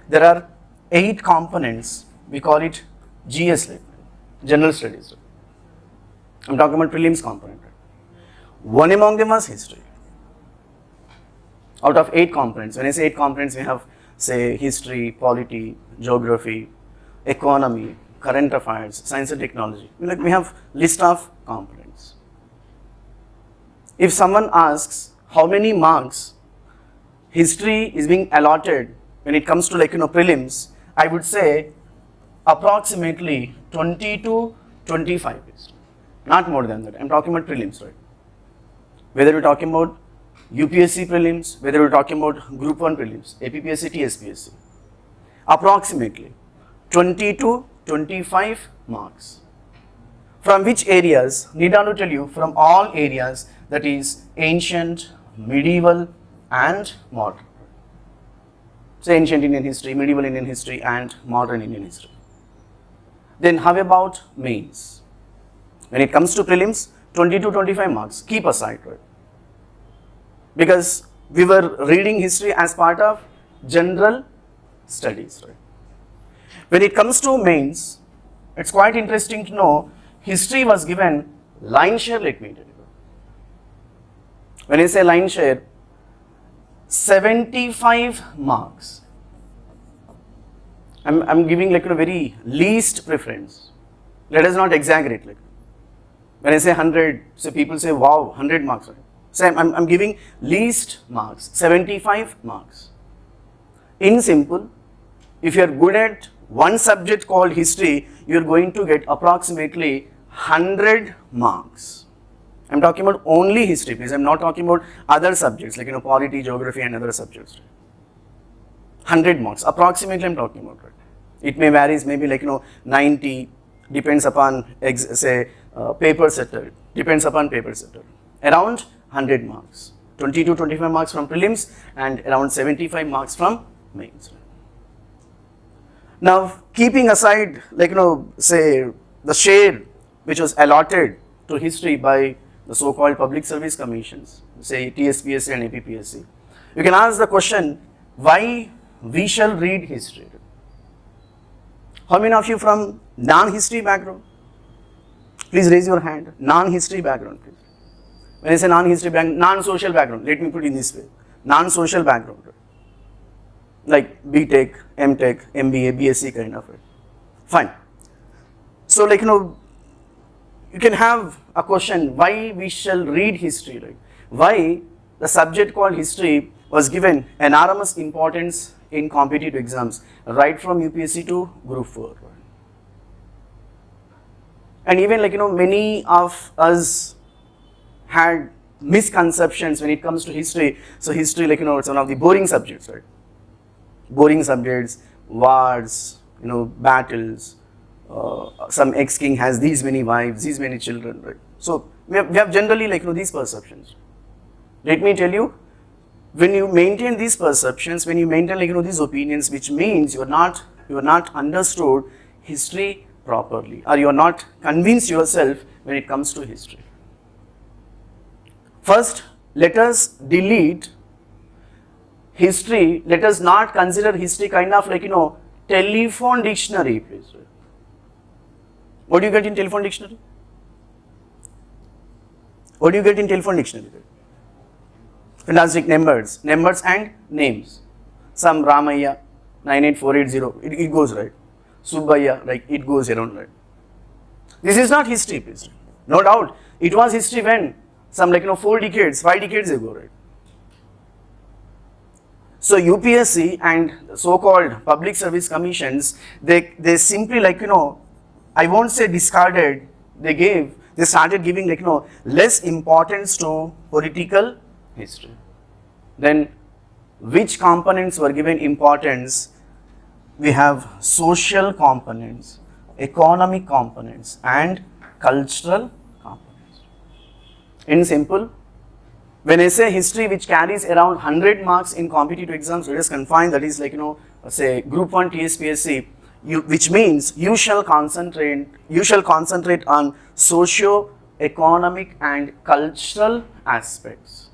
there are 8 components. We call it GS, like General Studies. I'm talking about prelims component. One among them was history. Out of 8 components, when I say 8 components, we have, say, history, polity, geography, economy, current affairs, science and technology. Like we have list of components. If someone asks how many marks history is being allotted when it comes to prelims, I would say approximately 20 to 25, not more than that. I'm talking about prelims, right? Whether we're talking about UPSC prelims, whether we're talking about Group 1 prelims, APPSC, TSPSC, approximately 20 to 25 marks. From which areas? Need I tell you, from all areas, that is ancient, medieval and modern. So ancient Indian history, medieval Indian history and modern Indian history. Then how about mains? When it comes to prelims, 20 to 25 marks, keep aside, right? Because we were reading history as part of general studies, right? When it comes to mains, it's quite interesting to know history was given line share, let me tell you. When I say line share, 75 marks. I'm giving a very least preference. Let us not exaggerate. When I say 100, so people say, wow, 100 marks. Right? So I'm giving least marks, 75 marks. In simple, if you are good at one subject called history, you are going to get approximately 100 marks. I'm talking about only history, please. I'm not talking about other subjects like polity, geography and other subjects. 100 marks, approximately I'm talking about. Right? It may varies, maybe 90, depends upon paper setter, depends upon paper setter. Around 100 marks, 20 to 25 marks from prelims and around 75 marks from mains. Now, keeping aside say the share which was allotted to history by the so-called public service commissions, say TSPSC and APPSC, you can ask the question, why we shall read history? How many of you from non-history background? Please raise your hand. Non-history background, please. When I say non-history background, non-social background, let me put it in this way. Non-social background, like BTech, MTech, MBA, BSc kind of it. Fine. So you can have a question, why we shall read history, right? Why the subject called history was given enormous importance in competitive exams, right from UPSC to Group 4. Right? And even many of us had misconceptions when it comes to history. So history it's one of the boring subjects, right? Boring subjects, wars, battles, some ex-king has these many wives, these many children, right? So we have generally these perceptions. Let me tell you, when you maintain these perceptions, when you maintain these opinions, which means you are not understood history properly, or you are not convinced yourself when it comes to history. First, let us delete history. Let us not consider history kind of telephone dictionary, please. What do you get in telephone dictionary? What do you get in telephone dictionary? Fantastic numbers and names. Some Ramaya 98480, it goes right. Subbaya, it goes around right. This is not history, please. No doubt, it was history when some 4 decades, 5 decades ago, right? So UPSC and so-called public service commissions, they simply I won't say discarded, they started giving less importance to political history. Then which components were given importance? We have social components, economic components and cultural components. In simple, when I say history which carries around 100 marks in competitive exams, let us confine that is say Group 1 TSPSC, which means you shall concentrate on socio-economic and cultural aspects.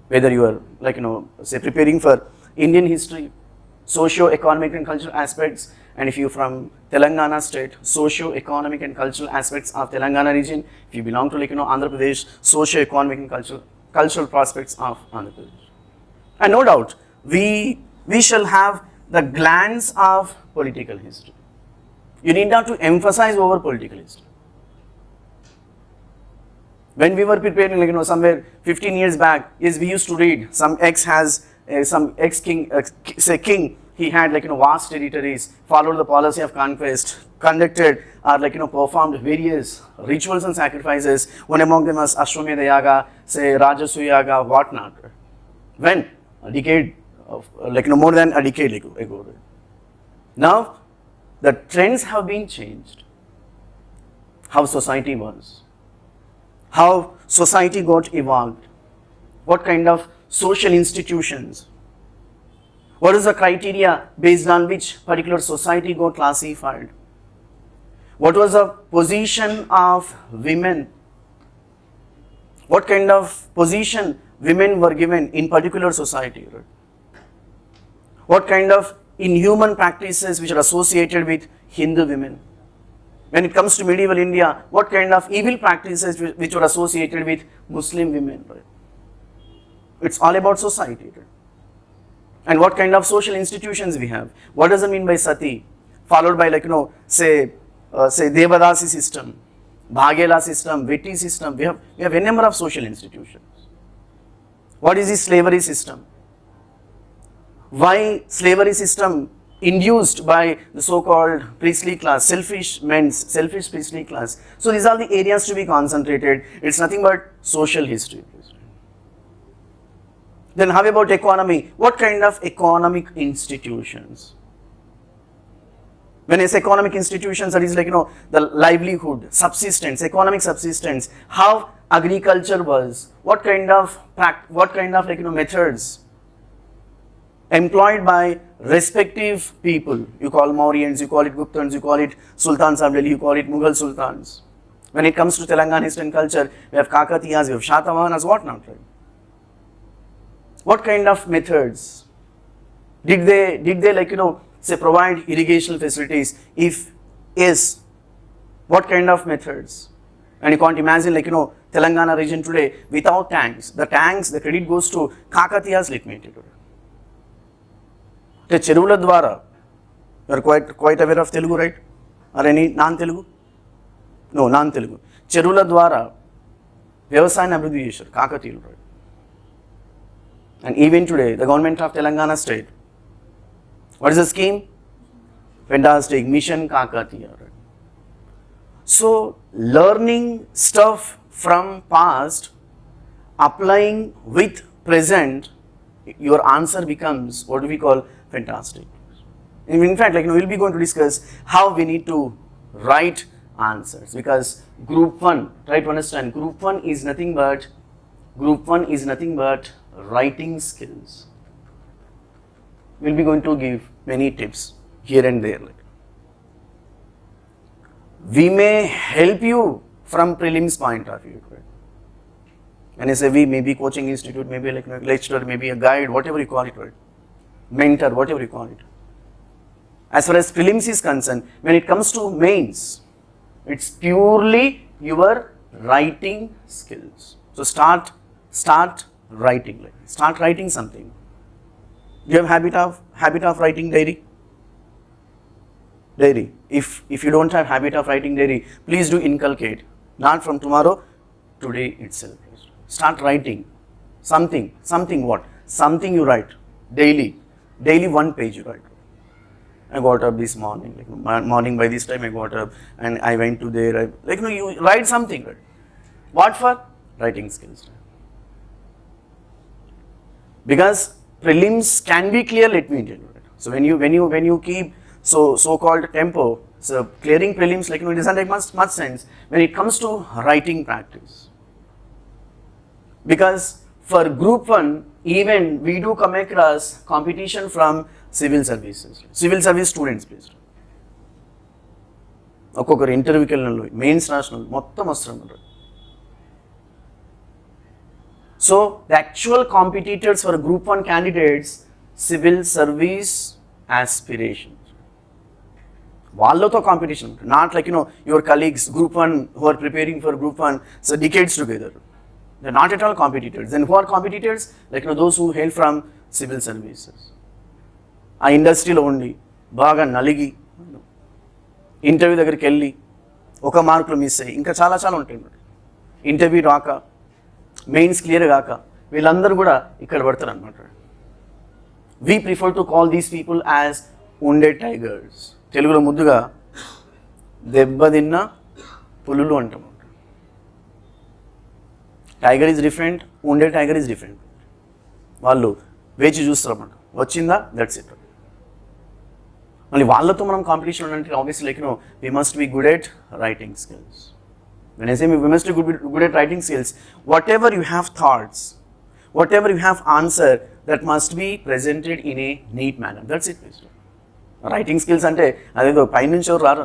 Whether you are say preparing for Indian history, socio-economic and cultural aspects. And if you're from Telangana state, socio-economic and cultural aspects of Telangana region. If you belong to Andhra Pradesh, socio-economic and cultural prospects of Andhra Pradesh. And no doubt, we shall have the glance of political history. You need not to emphasize over political history. When we were preparing, somewhere 15 years back, yes, we used to read some king, king. He had vast territories, followed the policy of conquest, conducted or performed various rituals and sacrifices. One among them was Ashwamedha Yaga, say Rajasuya Yaga, whatnot. When? A decade of more than a decade ago. Now the trends have been changed. How society was, how society got evolved, what kind of social institutions, what is the criteria based on which particular society got classified, what was the position of women, what kind of position women were given in particular society, right? What kind of inhuman practices which are associated with Hindu women. When it comes to medieval India, what kind of evil practices which were associated with Muslim women, right? It's all about society, right? And what kind of social institutions we have. What does it mean by sati? Followed by say Devadasi system, Bhagela system, Veti system. We have a number of social institutions. What is the slavery system? Why slavery system induced by the so-called priestly class, selfish priestly class. So these are the areas to be concentrated. It's nothing but social history. Then how about economy? What kind of economic institutions? When I say economic institutions, that is the livelihood, subsistence, economic subsistence, how agriculture was, what kind of methods employed by respective people. You call Mauryans, you call it Guptans, you call it Sultans of Delhi, you call it Mughal Sultans. When it comes to Telangana history and culture, we have Kakatiyas, we have Shatavahanas, whatnot, right? What kind of methods? Did they say provide irrigation facilities? If yes, what kind of methods? And you can't imagine Telangana region today without tanks. The credit goes to Kakatiyas Limited. The Cherula Dwara, you are quite aware of Telugu, right? Or any non-Telugu? No, non-Telugu. Cherula Dwara, Vyavasayana Abhivrudhi Chesharu, Kakatiyulu, right? And even today, the government of Telangana state, what is the scheme? Fantastic, Mission Kakatiya, right? So, learning stuff from past, applying with present, your answer becomes what we call fantastic. In fact, we'll be going to discuss how we need to write answers, because group 1, try to understand, group 1 is nothing but writing skills. We'll be going to give many tips here and there. We may help you from prelims point of view, right? When I say we, maybe coaching institute, maybe a lecturer, maybe a guide, whatever you call it, right? Mentor, whatever you call it. As far as prelims is concerned, when it comes to mains, it's purely your writing skills. So start writing, start writing something. Do you have habit of writing diary? If you don't have habit of writing diary, please do inculcate. Not from tomorrow, today itself. Start writing something what? Something you write daily 1 page you write. I got up this morning, morning by this time I got up and I went to there. You write something, right? What for? Writing skills. Because prelims can be clear, let me tell you. Right? So when you keep so-called tempo, so clearing prelims it doesn't make much sense when it comes to writing practice. Because for group 1, even we do come across competition from civil services, civil service students, please. ఒక్కొక్కరు ఇంటర్వ్యూకి వెళ్ళిన mains రాసిన మొత్తం వస్తారు. So the actual competitors for group 1 candidates, civil service aspirations. వాళ్ళతో competition, not like your colleagues group 1 who are preparing for group 1 so decades together. They're not at all competitors. Then who are competitors? Like those who hail from civil services. ఆ ఇండస్ట్రీలో ఉండి బాగా నలిగి interview దగ్గరికి వెళ్ళి ఒక మార్కులు miss అయ్యి ఇంకా చాలా చాలా ఉంటాయి. ఇంటర్వ్యూ రాక, మెయిన్స్ క్లియర్ కాక వీళ్ళందరూ కూడా ఇక్కడ పడతారు అనమాట. We prefer to call these people as wounded tigers. తెలుగులో ముద్దుగా దెబ్బతిన్న పులులు అంటాం. Tiger is different, wounded tiger is different. వాళ్ళు వేచి చూస్తారు అన్నమాట, వచ్చిందా దట్స్ ఇట్. మళ్ళీ వాళ్ళతో మనం కాంపిటీషన్ ఉండాలంటే obviously like we must be good at writing skills. When I say we must be good at writing skills, whatever you have thoughts, whatever you have answer, that must be presented in a neat manner. That's it. Writing skills అంటే అదేదో పైనుంచి ఎవరు రారు,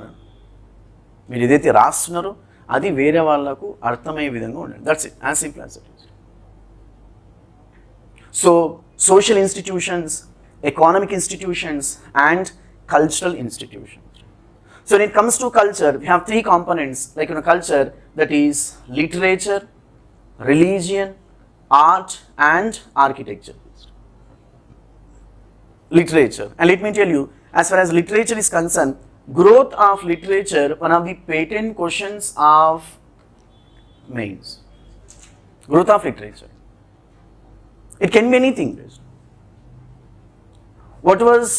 మీరు ఏదైతే రాస్తున్నారో అది వేరే వాళ్ళకు అర్థమయ్యే విధంగా ఉండండి. That's it, as simple as it is. So social institutions, economic institutions and cultural institutions. So when it comes to culture, we have three components like culture, that is literature, religion, art and architecture. Literature, and let me tell you, as far as literature is concerned, growth of literature, one of the patent questions of mains. Growth of literature, it can be anything. What was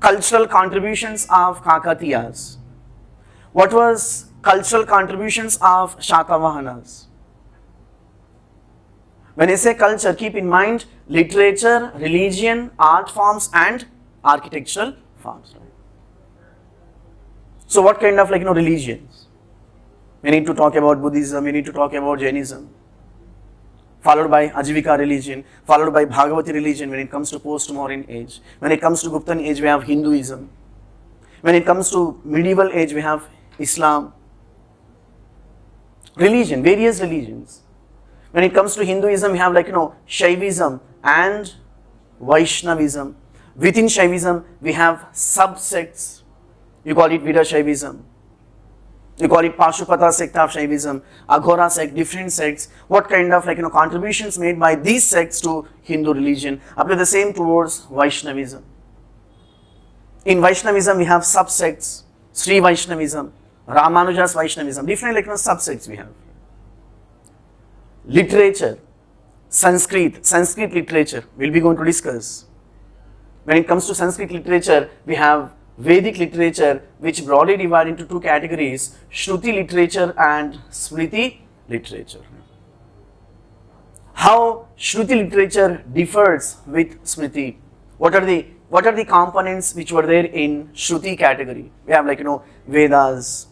cultural contributions of Kakatiyas? What was cultural contributions of Shatavahanas? When I say culture, keep in mind literature, religion, art forms and architectural forms. So what kind of religions? We need to talk about Buddhism, we need to talk about Jainism, followed by Ajivika religion, followed by Bhagavati religion when it comes to post-Mauryan age. When it comes to Guptan age, we have Hinduism. When it comes to medieval age, we have Islam. Religion, various religions. When it comes to Hinduism, we have Shaivism and Vaishnavism. Within Shaivism, we have subsects. You call it Vedic Shaivism. You call it Pashupata sect of Shaivism, Aghora sect, different sects. What kind of contributions made by these sects to Hindu religion? Apply the same towards Vaishnavism. In Vaishnavism, we have subsects, Sri Vaishnavism, Ramanuja's Vaishnavism, different subsects we have. Literature, Sanskrit literature, we'll be going to discuss. When it comes to Sanskrit literature, we have Vedic literature, which broadly divided into two categories, Shruti literature and Smriti literature. How Shruti literature differs with Smriti? What are the components which were there in Shruti category? We have Vedas,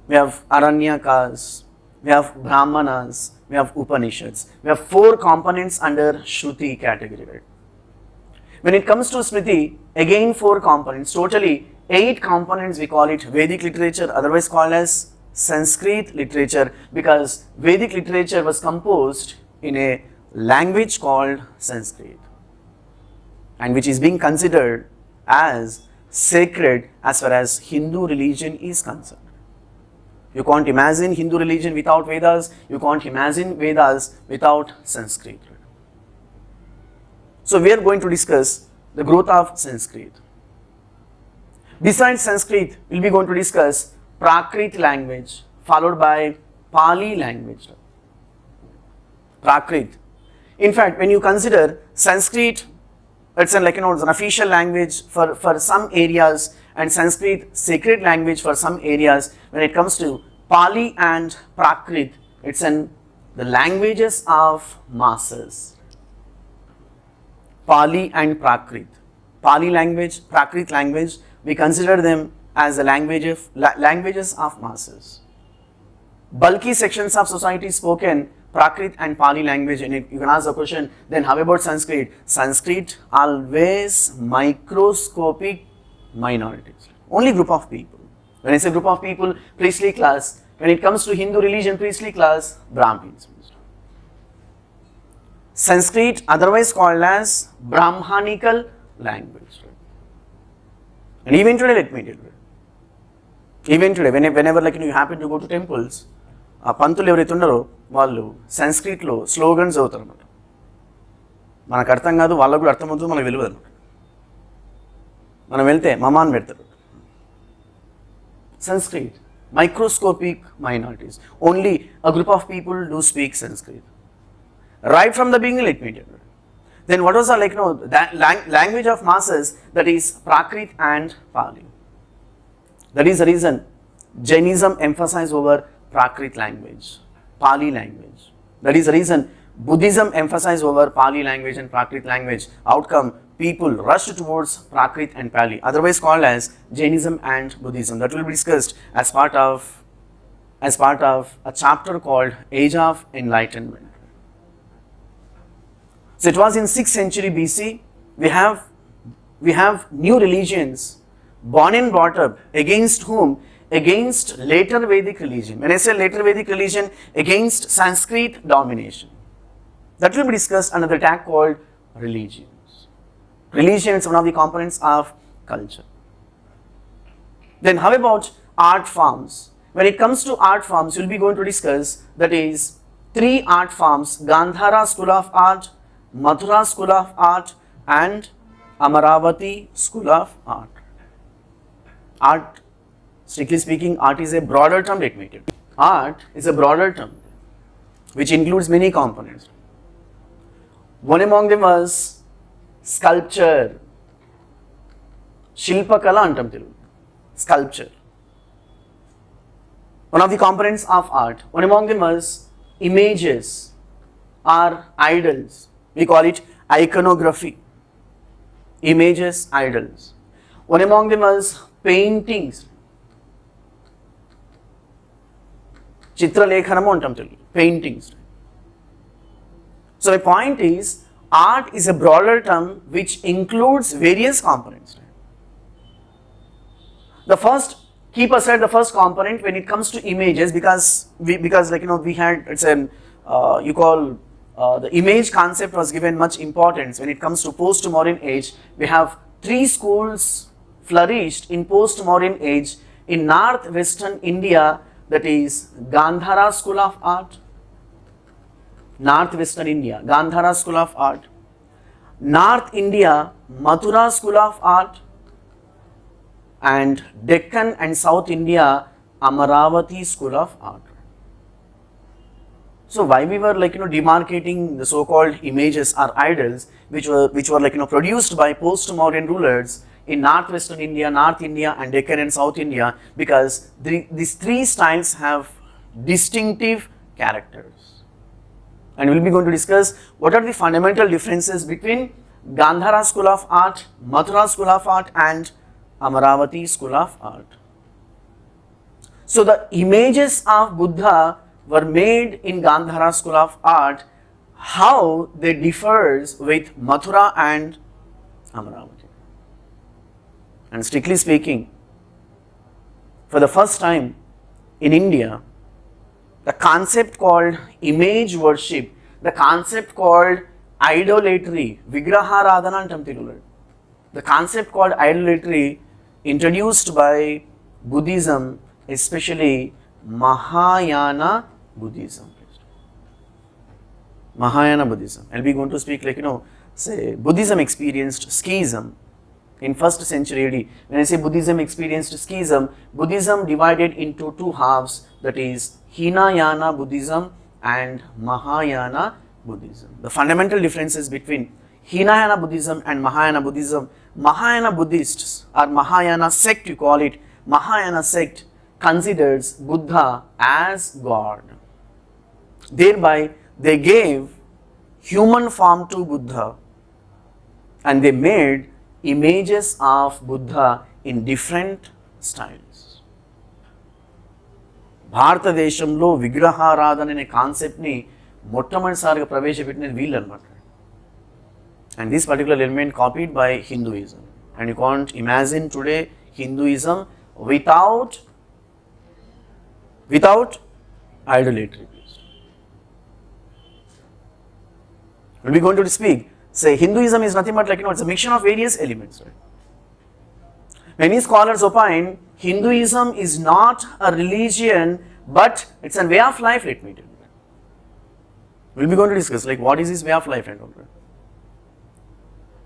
we have Aranyakas, we have Brahmanas, we have Upanishads. We have 4 components under Shruti category, right? When it comes to Smriti, again 4 components, totally 8 components. We call it Vedic literature, otherwise called as Sanskrit literature, because Vedic literature was composed in a language called Sanskrit, and which is being considered as sacred as far as Hindu religion is concerned. You can't imagine Hindu religion without Vedas, you can't imagine Vedas without Sanskrit. So we are going to discuss the growth of Sanskrit. Besides Sanskrit, we will be going to discuss Prakrit language, followed by Pali language. Prakrit. In fact, when you consider Sanskrit, it's it's an official language for some areas, and Sanskrit sacred language for some areas. When it comes to Pali and Prakrit, it's the languages of masses. Pali and Prakrit. Pali language, Prakrit language, we consider them as the languages of masses. Bulky sections of society spoken Prakrit and Pali language, and you can ask the question, then how about Sanskrit? Sanskrit always microscopic minorities, only group of people. When I say group of people, priestly class. When it comes to Hindu religion, priestly class, Brahmins. Sanskrit, otherwise called as Brahmanical language. And even today, let me tell you, even today, whenever like you happen to go to temples, ఆ పంతులు ఎవరైతే ఉన్నారో వాళ్ళు సంస్కృత్లో slogans చదువుతారు అన్నమాట. మనకు అర్థం కాదు, వాళ్ళకు కూడా అర్థమవుతుంది, మనకు తెలియదు అనమాట. మనం వెళ్తే మమాన్ పెడతారు. Sanskrit, microscopic minorities. Only a group of people do speak Sanskrit. Right from the beginning, let me tell you. Then what was the that language of masses, that is Prakrit and Pali. That is the reason Jainism emphasized over Prakrit language, Pali language. That is the reason Buddhism emphasized over Pali language and Prakrit language. Outcome, people rushed towards Prakrit and Pali, otherwise called as Jainism and Buddhism. That will be discussed as part of a chapter called Age of Enlightenment. So it was in 6th century BC. We have new religions born and brought up. Against whom? Against later Vedic religion. When I say later Vedic religion, against Sanskrit domination. That will be discussed under the tag called religions. Religion is one of the components of culture. Then how about art forms? When it comes to art forms, we will be going to discuss, that is 3 art forms: Gandhara school of art, Mathura school of art, and Amaravati school of art. Art, strictly speaking, art is a broader term, let me tell you. Art is a broader term which includes many components. One among them was sculpture, Shilpakala antam telugu, sculpture. One of the components of art. One among them was images or idols. We call it iconography. Images, idols. One among them was paintings. Chitralekhanamu antam telugu, paintings. So my point is, art is a broader term which includes various components. The first, keep aside the first component when it comes to images, because we had, it's an you call the image concept was given much importance when it comes to post-Mauryan age. We have 3 schools flourished in post-Mauryan age in northwestern India, that is Gandhara school of art, northwestern India, Gandhara school of art; North India, Mathura school of art; and Deccan and South India, Amaravati school of art. So why we were demarcating the so-called images or idols which were produced by post-Mauryan rulers in northwestern India, North India, and Deccan and South India, because these 3 styles have distinctive characters. And we will be going to discuss what are the fundamental differences between Gandhara school of art, Mathura school of art, and Amaravati school of art. So the images of Buddha were made in Gandhara school of art. How they differs with Mathura and Amaravati? And strictly speaking, for the first time in India, the concept called image worship, the concept called idolatry, Vigraharadhana antam telugu, the concept called idolatry introduced by Buddhism, especially Mahayana Buddhism. Mahayana Buddhism. I'll be going to speak say Buddhism experienced schism in 1st century AD. When I say Buddhism experienced schism, Buddhism divided into 2 halves, that is Hinayana Buddhism and Mahayana Buddhism. The fundamental differences between Hinayana Buddhism and Mahayana Buddhism: Mahayana Buddhists or Mahayana sect, you call it, Mahayana sect considers Buddha as God. Thereby they gave human form to Buddha and they made images of Buddha in different styles. భారతదేశంలో విగ్రహారాధన అనే కాన్సెప్ట్ని మొట్టమొదటిసారిగా ప్రవేశపెట్టినది వీళ్ళు అన్నమాట. And this particular element copied by Hinduism. And you can't imagine today Hinduism without idolatry. We'll be going to speak. Say Hinduism is nothing but it's a mixture of various elements. Right? Many scholars opine Hinduism is not a religion, but it's a way of life, let me tell you. We'll be going to discuss like what is this way of life and all that.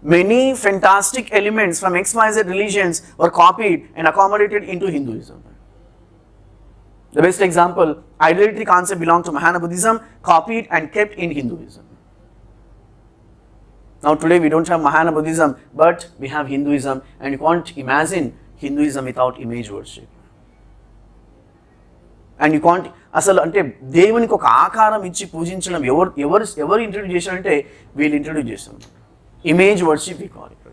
Many fantastic elements from XYZ religions were copied and accommodated into Hinduism. The best example, idolatry concept belonged to Mahayana Buddhism, copied and kept in Hinduism. Now today we don't have Mahayana Buddhism, but we have Hinduism, and you can't imagine Hinduism without image worship. And you can't, అసలు అంటే దేవునికి ఒక ఆకారం ఇచ్చి పూజించడం ఎవరు introduce చేశారంటే వీళ్ళు ఇంట్రడ్యూస్ చేశారు. Image worship we call it.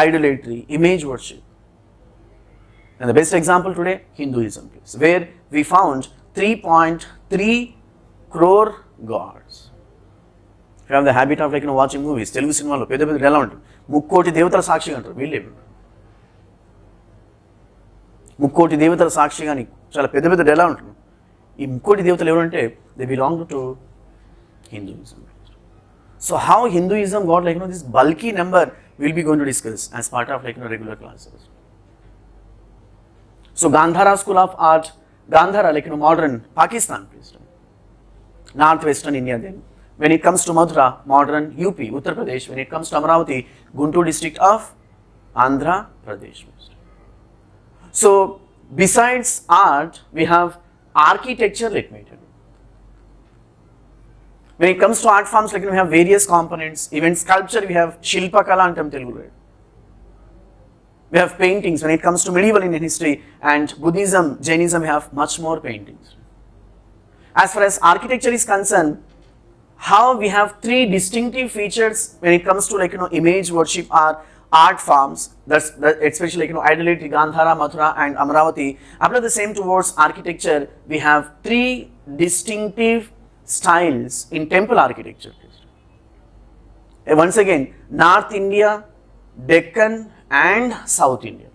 Idolatry, image worship. And the best example today, Hinduism, where we found 3.3 crore gods. If you have the habit of watching movies, Telugu cinema lo pedda pedda ela untundi. Mukkoti devatala సాక్షిగా అంటారు వీళ్ళే. ముక్కోటి దేవతల సాక్షిగా అని చాలా పెద్ద పెద్ద ఎలా ఉంటుంది. ఈ ముక్కోటి దేవతలు ఎవరంటే they belong to Hinduism. So how Hinduism got this bulky number we'll be going to discuss as part of regular classes. So Gandhara School of Art, Gandhara modern Pakistan, northwestern India then. When it comes to Mathura, modern UP, Uttar Pradesh. When it comes to Amravati, Guntur district of Andhra Pradesh. So besides art, we have architecture, let me tell you. When it comes to art forms, we have various components. Even sculpture, we have Shilpa Kala antam Telugu. We have paintings. When it comes to medieval Indian history and Buddhism, Jainism, we have much more paintings. As far as architecture is concerned, how we have three distinctive features when it comes to image worship or art forms. That's especially idolatry, Gandhara, Mathura, and Amravati. After the same towards architecture, we have three distinctive styles in temple architecture. Once again, North India, Deccan, and South India.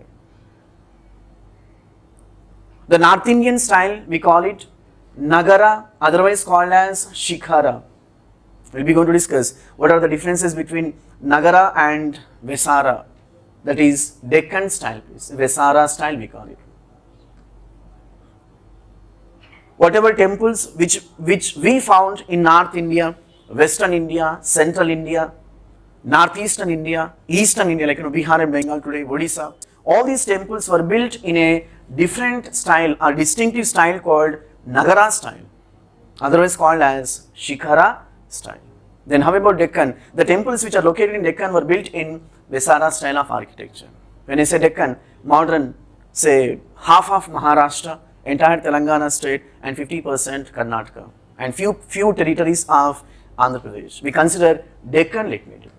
The North Indian style, we call it Nagara, otherwise called as Shikhara. We'll be going to discuss what are the differences between Nagara and Vesara, that is Deccan style, Vesara style we call it. Whatever temples which we found in North India, Western India, Central India, Northeastern India, Eastern India, Bihar and Bengal today, Odisha, all these temples were built in a different style or distinctive style called Nagara style, otherwise called as Shikhara style. Then how about Deccan? The temples which are located in Deccan were built in Vesara style of architecture. When I say Deccan, modern, say half of Maharashtra, entire Telangana state, and 50% Karnataka, and few territories of Andhra Pradesh. We consider Deccan, let me tell you.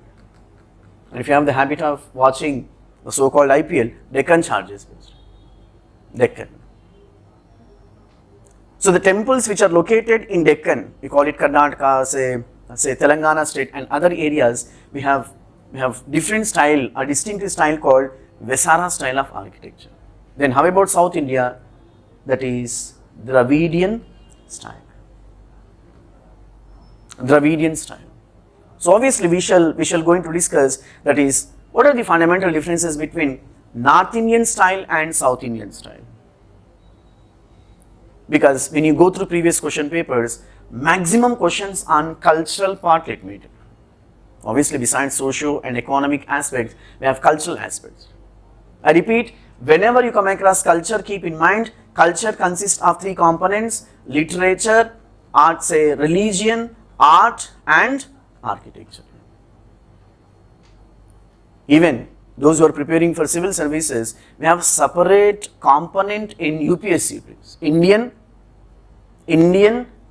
And if you have the habit of watching the so-called IPL, Deccan charges. Deccan. So the temples which are located in Deccan, we call it Karnataka, say Telangana state and other areas, we have different style, a distinctive style called Vesara style of architecture. Then how about South India? That is Dravidian style. Dravidian style. So obviously we shall going to discuss, that is, what are the fundamental differences between North Indian style and South Indian style. Because when you go through previous question papers, maximum questions on cultural part, let me tell you. Obviously besides socio and economic aspects, we have cultural aspects. I repeat, whenever you come across culture, keep in mind, culture consists of three components: literature, art, say religion, art, and architecture. Even those who are preparing for civil services, we have separate component in UPSC, please. Indian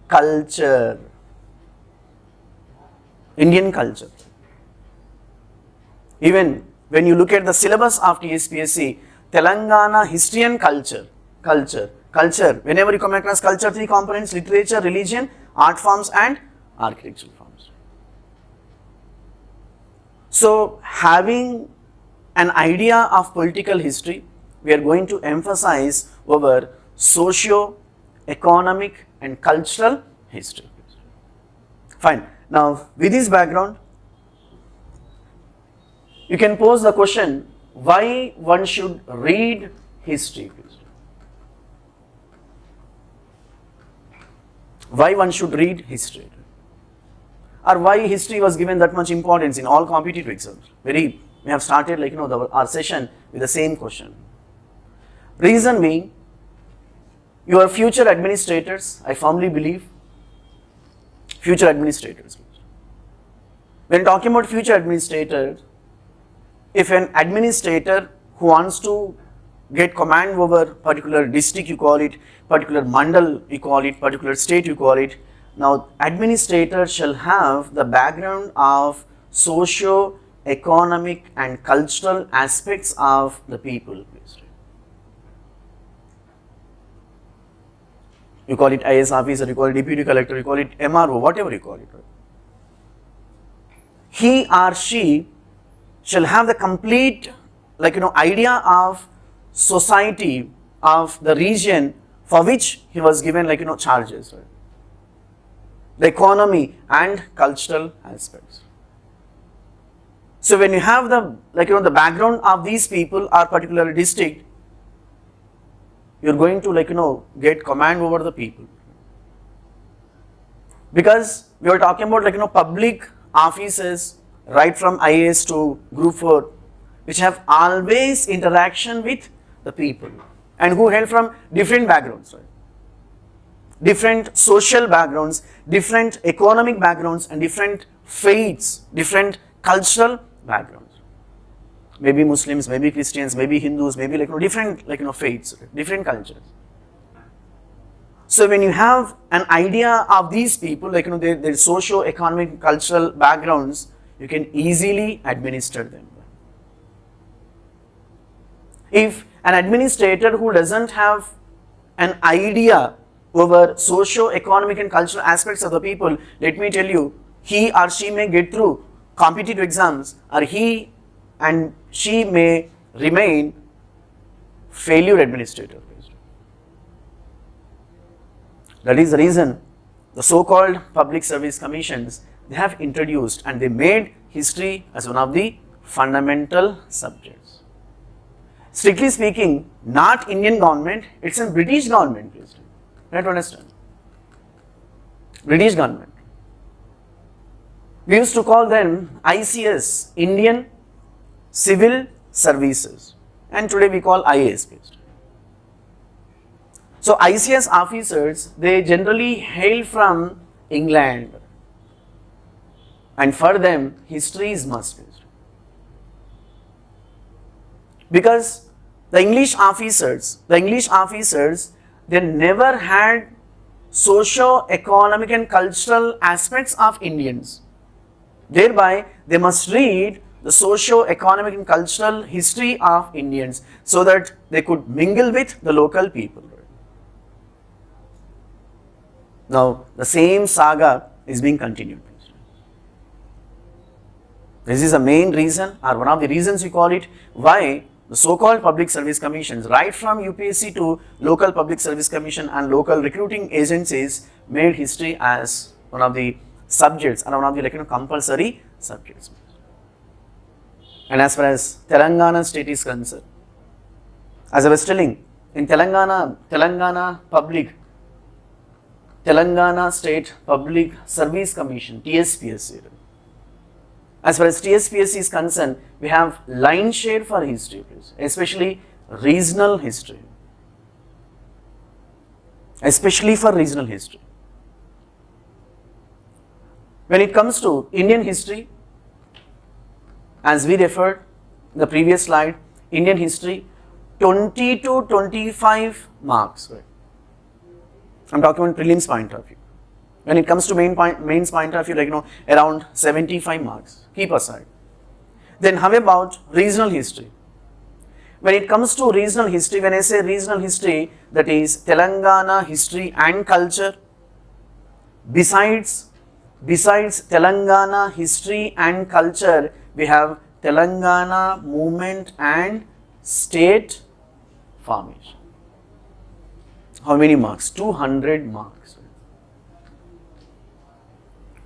culture. Indian culture. Even when you look at the syllabus of TSPSC, Telangana history and culture. Whenever you come across culture, three components: literature, religion, art forms, and architectural forms. So having an idea of political history, we are going to emphasize over socio-economic and cultural history. Fine. Now with this background, You can pose the question, why one should read history? Why one should read history? Or why history was given that much importance in all competitive exams? We have started our session with the same question. Reason being, your future administrators, I firmly believe, future administrators. When talking about future administrators, if an administrator who wants to get command over particular district, you call it, particular mandal, you call it, particular state, you call it. Now, administrator shall have the background of socio-economic and cultural aspects of the people. You call it IAS officer, you call it deputy collector, you call it MRO, whatever you call it. Right? He or she shall have the complete idea of society, of the region for which he was given charges, right? The economy and cultural aspects. So when you have the the background of these people or particular district, you're going to get command over the people. Because we are talking about public offices right from IAS to Group 4, which have always interaction with the people and who hail from different backgrounds, right? Different social backgrounds, different economic backgrounds, and different faiths, different cultural backgrounds. Maybe Muslims, maybe Christians, maybe Hindus, maybe different faiths, different cultures. So when you have an idea of these people, their socio-economic, cultural backgrounds, you can easily administer them. If an administrator who doesn't have an idea over socio-economic and cultural aspects of the people, let me tell you, he or she may get through competitive exams, or he and she may remain failure administrator. That is the reason the so-called public service commissions, they have introduced and they made history as one of the fundamental subjects. Strictly speaking, not Indian government, it's a British government. Please. You have to understand. British government. We used to call them ICS, Indian Civil Services, and today we call IAS. So ICS officers, they generally hail from England, and for them history is must. Because the English officers, they never had socio-economic and cultural aspects of Indians. Thereby, they must read the socio-economic and cultural history of Indians so that they could mingle with the local people. Now, the same saga is being continued. This is the main reason, or one of the reasons we call it, why the so-called public service commissions, right from UPSC to local public service commission and local recruiting agencies, made history as one of the subjects and one of the compulsory subjects. And as far as Telangana state is concerned, as I was telling, in Telangana State Public Service Commission, TSPSC. As far as TSPSC is concerned, we have line share for history, especially regional history. Especially for regional history. When it comes to Indian history, as we referred in the previous slide, Indian history, 20 to 25 marks. Right? I'm talking about prelims point of view. When it comes to mains point of view, around 75 marks. Keep aside. Then how about regional history? When it comes to regional history, when I say regional history, that is Telangana history and culture. Besides Telangana history and culture, we have Telangana movement and state formation. How many marks? 200 marks.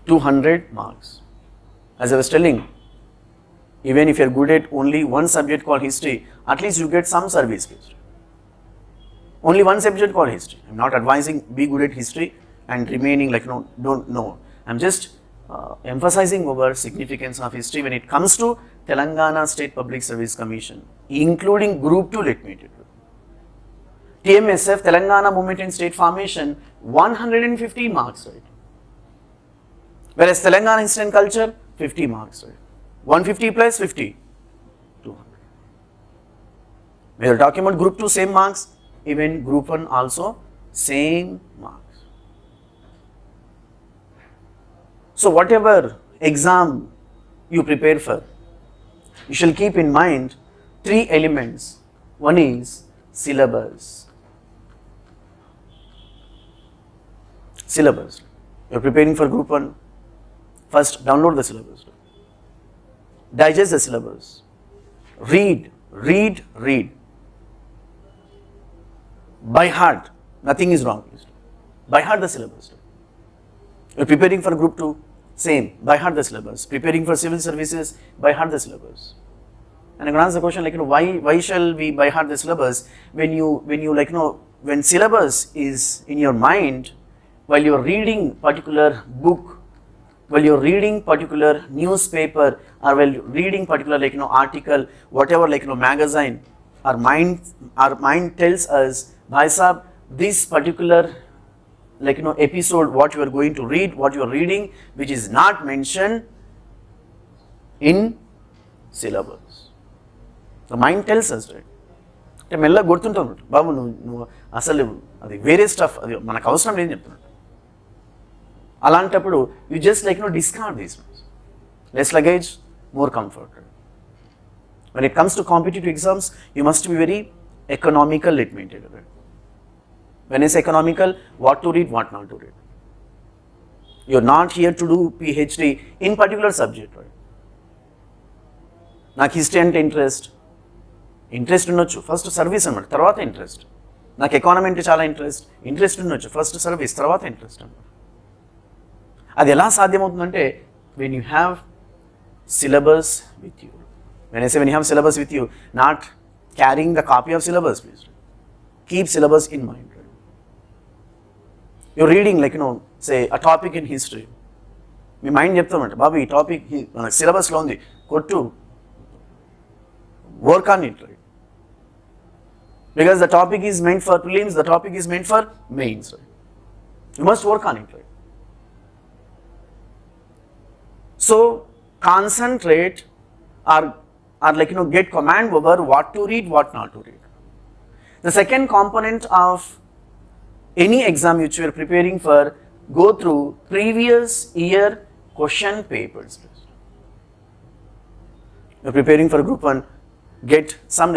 200 marks. As I was telling, Even if you're good at only one subject called history, at least you get some service based. Only one subject called history. I'm not advising be good at history and remaining like don't know. I'm just emphasizing over significance of history when it comes to Telangana State Public Service Commission, including Group 2, let me tell you. TMSF, Telangana Movement and State Formation, 150 marks, right? Whereas Telangana History and Culture, 50 marks, right? 150 plus 50, 200. We are talking about Group 2, same marks, even Group 1 also, same marks. So whatever exam you prepare for, you shall keep in mind 3 elements. One is syllabus. Syllabus. You are preparing for Group 1. First, download the syllabus. Digest the syllabus. Read. By heart. Nothing is wrong. By heart the syllabus. You are preparing for Group 2. Same. By heart the syllabus. Preparing for civil services. By heart the syllabus. And I can answer the question like, why shall we by heart the syllabus when syllabus is in your mind while you are reading particular book, while you are reading particular newspaper, or while reading particular article, whatever magazine, our mind tells us, bhai sahab, this particular episode, what you are going to read, what you are reading, which is not mentioned in syllabus. The mind tells us, right? అంటే మెల్లగా గుర్తుంటాం బాబు నువ్వు అసలు అది వేరే stuff, అది మనకు అవసరం లేదని చెప్తున్నాడు. అలాంటప్పుడు you just discard these ones. Less luggage, more comfort. When it comes to competitive exams, you must be very economical, let me tell you. Right? When it's economical, what to read, what not to read. You're not here to do PhD in particular subject. Right? నాకు history అంటే interest ఉండొచ్చు, first service అన్నమాట, తర్వాత interest. నాకు economy అంటే చాలా interest ఉండొచ్చు, first service, తర్వాత ఇంట్రెస్ట్ అన్నమాట. అది ఎలా సాధ్యమవుతుందంటే when you have syllabus with you. When I say when you have syllabus with you, not carrying the copy of syllabus, please. Keep syllabus in mind. Right? You're reading say a topic in history. మీ mind చెప్తామంట బాబు ఈ topic మన సిలబస్లో ఉంది, కొట్టు, work on it. Right? Because the topic is meant for prelims, the topic is meant for mains. Right? You must work on it. Right? So concentrate or get command over what to read, what not to read. The second component of any exam which you are preparing for, go through previous year question papers. You are preparing for Group 1, get some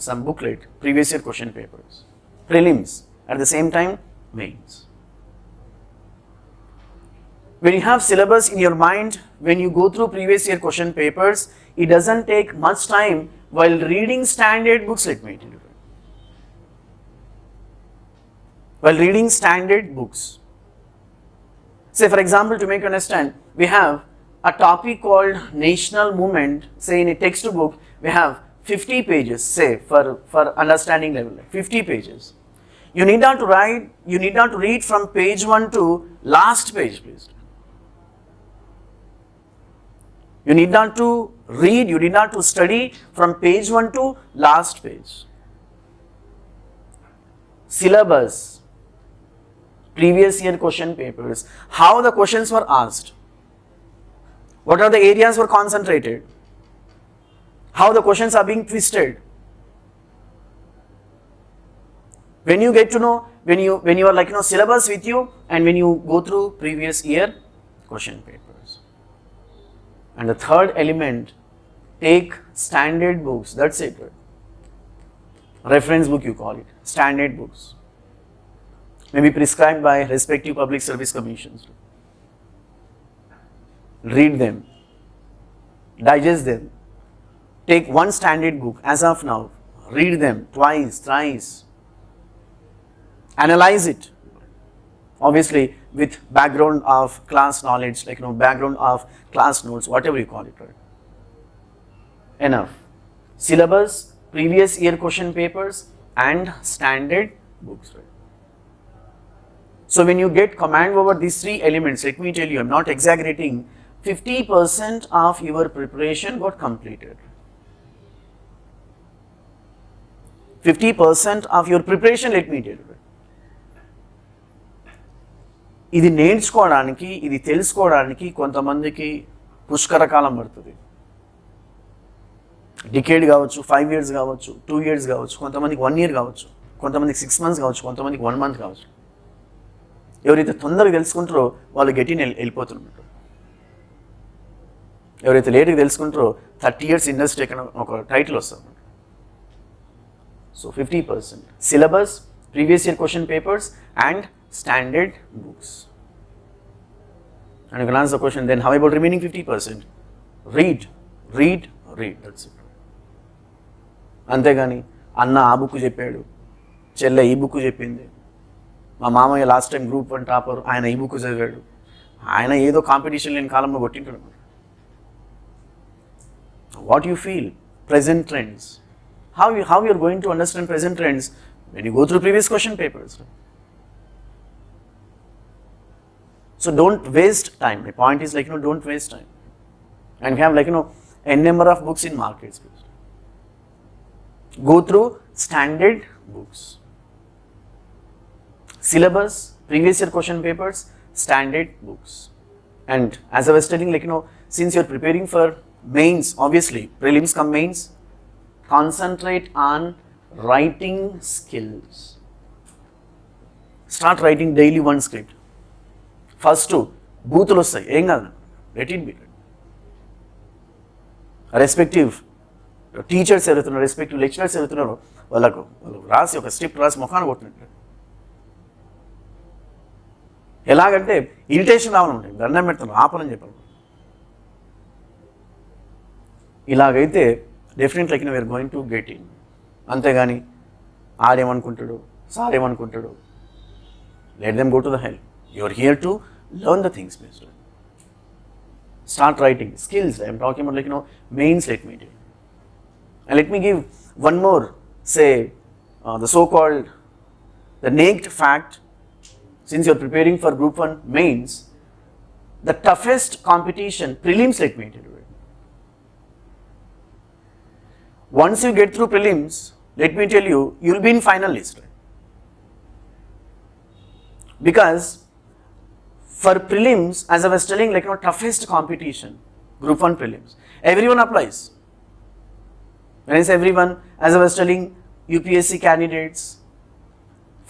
some booklet, previous year question papers, prelims, at the same time mains. When you have syllabus in your mind, when you go through previous year question papers, it doesn't take much time while reading standard books, let me tell you. While reading standard books. Say for example, to make you understand, we have a topic called national movement, say in a textbook, we have 50 pages, say for understanding level, 50 pages. You need not to read from page 1 to last page, please. You need not to read, you need not to study from page 1 to last page. Syllabus, previous year question papers, how the questions were asked, what are the areas were concentrated, how the questions are being twisted. When you get to know, when you are syllabus with you, and when you go through previous year question papers. And the third element, take standard books, that's it. Right? Reference book you call it, standard books. May be prescribed by respective public service commissions. Read them, digest them, take one standard book as of now, read them twice, thrice, analyze it, obviously with background of class knowledge, background of class notes, whatever you call it. Right? enough. Syllabus, previous year question papers and standard books. Right? So when you get command over these three elements, let me tell you, I'm not exaggerating, 50% of your preparation got completed. 50% of your preparation, let me tell you. ఇది నేర్చుకోవడానికి, ఇది తెలుసుకోవడానికి కొంతమందికి పుష్కర కాలం పడుతుంది. Decade కావచ్చు, 5 years కావచ్చు, 2 years కావచ్చు, కొంతమందికి 1 year కావచ్చు, కొంతమందికి 6 months కావచ్చు, కొంతమందికి 1 month కావచ్చు. ఎవరైతే తొందరగా తెలుసుకుంటారో వాళ్ళు గెటిన్ వెళ్ళిపోతున్నారు. ఎవరైతే లేట్గా తెలుసుకుంటారో 30 years ఇండస్ట్రీ ఎక్కడ ఒక టైటిల్ వస్తుంది. So 50% syllabus, previous year question papers and standard books. And you can answer the question, then how about remaining 50%? Read. That's it. అంతేగాని అన్న ఆ బుక్ చెప్పాడు, చెల్లె ఈ బుక్ చెప్పింది, మా మామయ్య లాస్ట్ టైం గ్రూప్ 1 టాపర్, ఆయన ఈ బుక్ చదివాడు, ఆయన ఏదో కాంపిటీషన్ లేని కాలంలో కొట్టింటాడు. What you feel? Present trends. How you are going to understand present trends? When you go through previous question papers. So don't waste time. My point is don't waste time. And we have a number of books in markets. Go through standard books. Syllabus, previous year question papers, standard books. And as I was telling, since you're preparing for mains, obviously, prelims come mains, concentrate on writing skills. Start writing daily one script. First బూతులు వస్తాయి, ఏం కాదు, let it be. Respective teachers ఎవరుతున్నారు, respective lecturers ఎవరుతున్నారో వాళ్ళకు రాసి ఒక script రాసి ముఖాన్ని కొట్టినట్టు. ఎలాగంటే ఇరిటేషన్ రావాలంటే దండం పెడతాను, ఆపనని చెప్పాలి. ఇలాగైతే definitely we're going to get in. అంతేగాని ఆడేమనుకుంటాడు, సార్ ఏమనుకుంటాడు, let them go to the hell. You are here to learn the things based. Start writing skills. I am talking about mains. Let me tell you. And let me give one more, say the so-called the naked fact. Since you are preparing for Group 1 mains, the toughest competition prelims. Let me tell you. Once you get through prelims, let me tell you, you will be in final list. Because for prelims, as I was telling, toughest competition, Group 1 prelims. Everyone applies. When I say everyone, as I was telling, UPSC candidates,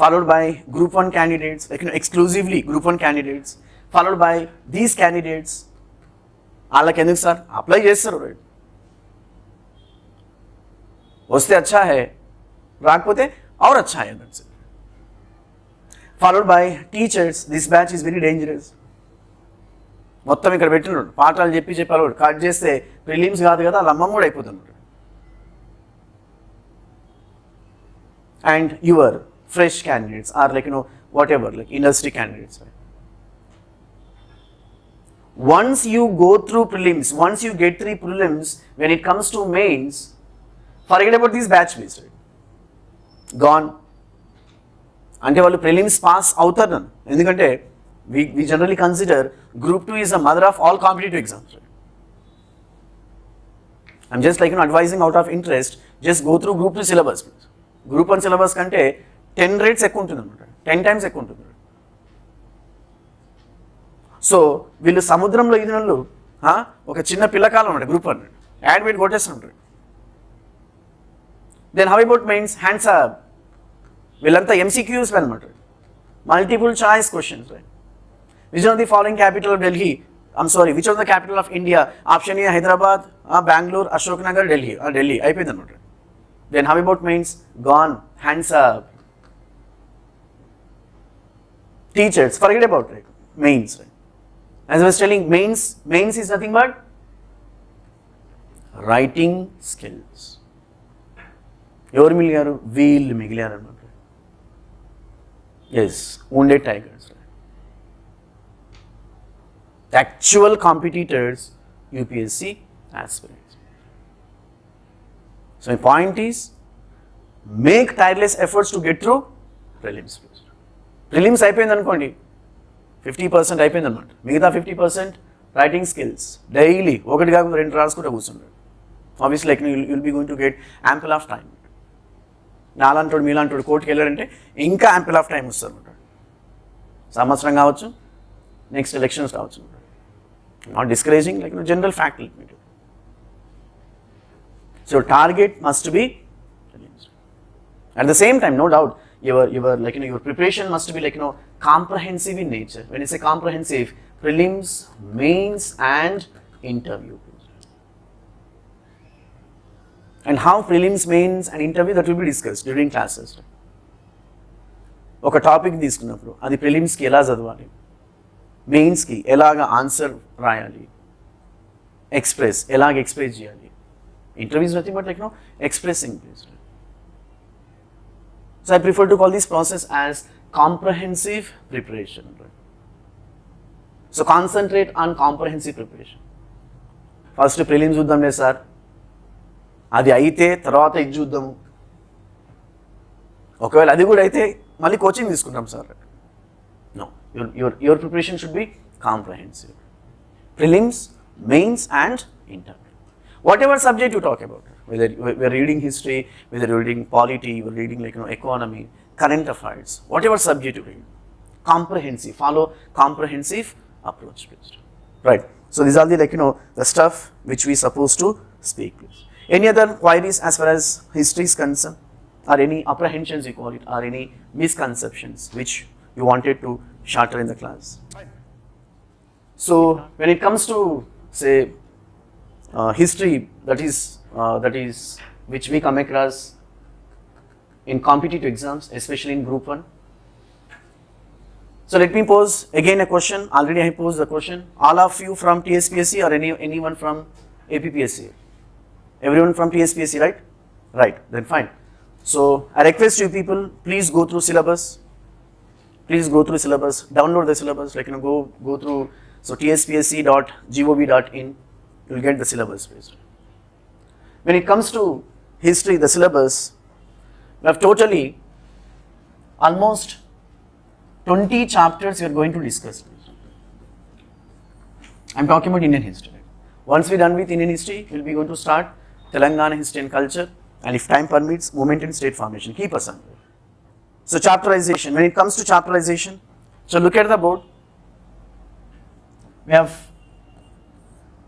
followed by Group 1 candidates, exclusively Group 1 candidates, followed by these candidates. వాళ్ళకి ఎందుకు sir apply చేస్తారు, right? వస్తే అచ్చా high, రాకపోతే ఔర్ అచ్చా high. That's it. Followed by teachers, this batch is very dangerous. మొత్తం ఇక్కడ పెట్టినాడు, పాఠాలు చెప్పాలి, కట్ చేస్తే ప్రిలిమ్స్ కాదు కదా, వాళ్ళ అమ్మమ్మ కూడా అయిపోతున్నాడు. And your fresh candidates are whatever, industry candidates. Right? Once you go through prelims, once you get through prelims, when it comes to mains, forget about these batch based. Right? Gone. అంటే వాళ్ళు prelims pass అవుతారు. ఎందుకంటే we generally consider Group 2 is the mother of all competitive exams. Right? I'm just advising out of interest, just go through Group 2 syllabus. Group 1 syllabus కంటే 10 rates ఎక్కువ ఉంటుంది అనమాట, 10 times ఎక్కువ ఉంటుంది. సో వీళ్ళు సముద్రంలో ఈదిన వాళ్ళు ఒక చిన్న పిల్లకాలం అనమాట. Group 1 యాడ్ పెట్టి కొట్టేస్తుంటారు. Then how about mains? Hands up. వీళ్ళంతా MCQs అనమాట, multiple choice questions. Right? Which of the following capital of Delhi, which of the capital of India? Option A Hyderabad, Bengaluru, Ashok Nagar, Delhi. Delhi అయిపోయింది అనమాట. Then how about mains? Gone. Hands up. Teachers, forget about mains. As I was telling, mains is nothing but writing skills. ఎవరు మిగిలారు? వీళ్ళు మిగిలారు అన్నమాట. Yes, wounded tigers. The actual competitors, UPSC aspirants. So my point is, make tireless efforts to get through prelims. Prelims అయిపోయింది అనుకోండి, 50% అయిపోయింది అనమాట. మిగతా 50% writing skills daily ఒకటి కాకుండా 2 రాసుకుంటూ కూర్చుంటారు. Obviously like you'll be going to get ample of time. నాలాంటోడు మీలాంటోడు కోర్టుకి వెళ్ళారంటే ఇంకా యాంపుల్ ఆఫ్ టైం వస్తుంది అనమాట. సంవత్సరం కావచ్చు, నెక్స్ట్ ఎలక్షన్స్ కావచ్చు. Not discouraging, like general fact. So target must be, at the same time, no doubt, your like your preparation must be like comprehensive in nature. When I say comprehensive, prelims, mains, and interview. And how prelims, mains, and interview, that will be discussed during classes. ఒక topic తీసుకున్నప్పుడు అది ప్రిలిమ్స్కి ఎలా చదవాలి, మెయిన్స్కి ఎలాగ answer రాయాలి, ఎలాగ express చేయాలి. Interview is nothing but like expressing this. So I prefer to call this process as comprehensive preparation. So concentrate on comprehensive preparation. First prelims చూద్దాం లేదు సార్, అది అయితే తర్వాత ఇది చూద్దాము. ఒకవేళ అది కూడా అయితే మళ్ళీ కోచింగ్ తీసుకుంటాం sir. No, your preparation should be comprehensive. Prelims, mains, and interview. Whatever subject you talk about, whether we are reading history, whether you are reading polity, you are reading like economy, current affairs, whatever subject you read, comprehensive, follow comprehensive approach, please. Right. So these are the like the stuff which we supposed to speak. Please. Any other queries as far as history is concerned, or any apprehensions you call it, or any misconceptions which you wanted to shatter in the class? So when it comes to say history, that is which we come across in competitive exams, especially in group 1. So let me pose again a question. Already I posed the question. All of you from TSPSC or anyone from APPSC? Everyone from TSPSC, right? Right, then fine. So I request you people, please go through syllabus. Please go through syllabus, download the syllabus, like go through. So tspsc.gov.in, you will get the syllabus based. When it comes to history, the syllabus, we have totally almost 20 chapters we are going to discuss. I am talking about Indian history. Once we are done with Indian history, we will be going to start Telangana history and culture, and if time permits, movement and state formation. Keep us on. So chapterization, when it comes to chapterization, so look at the board. We have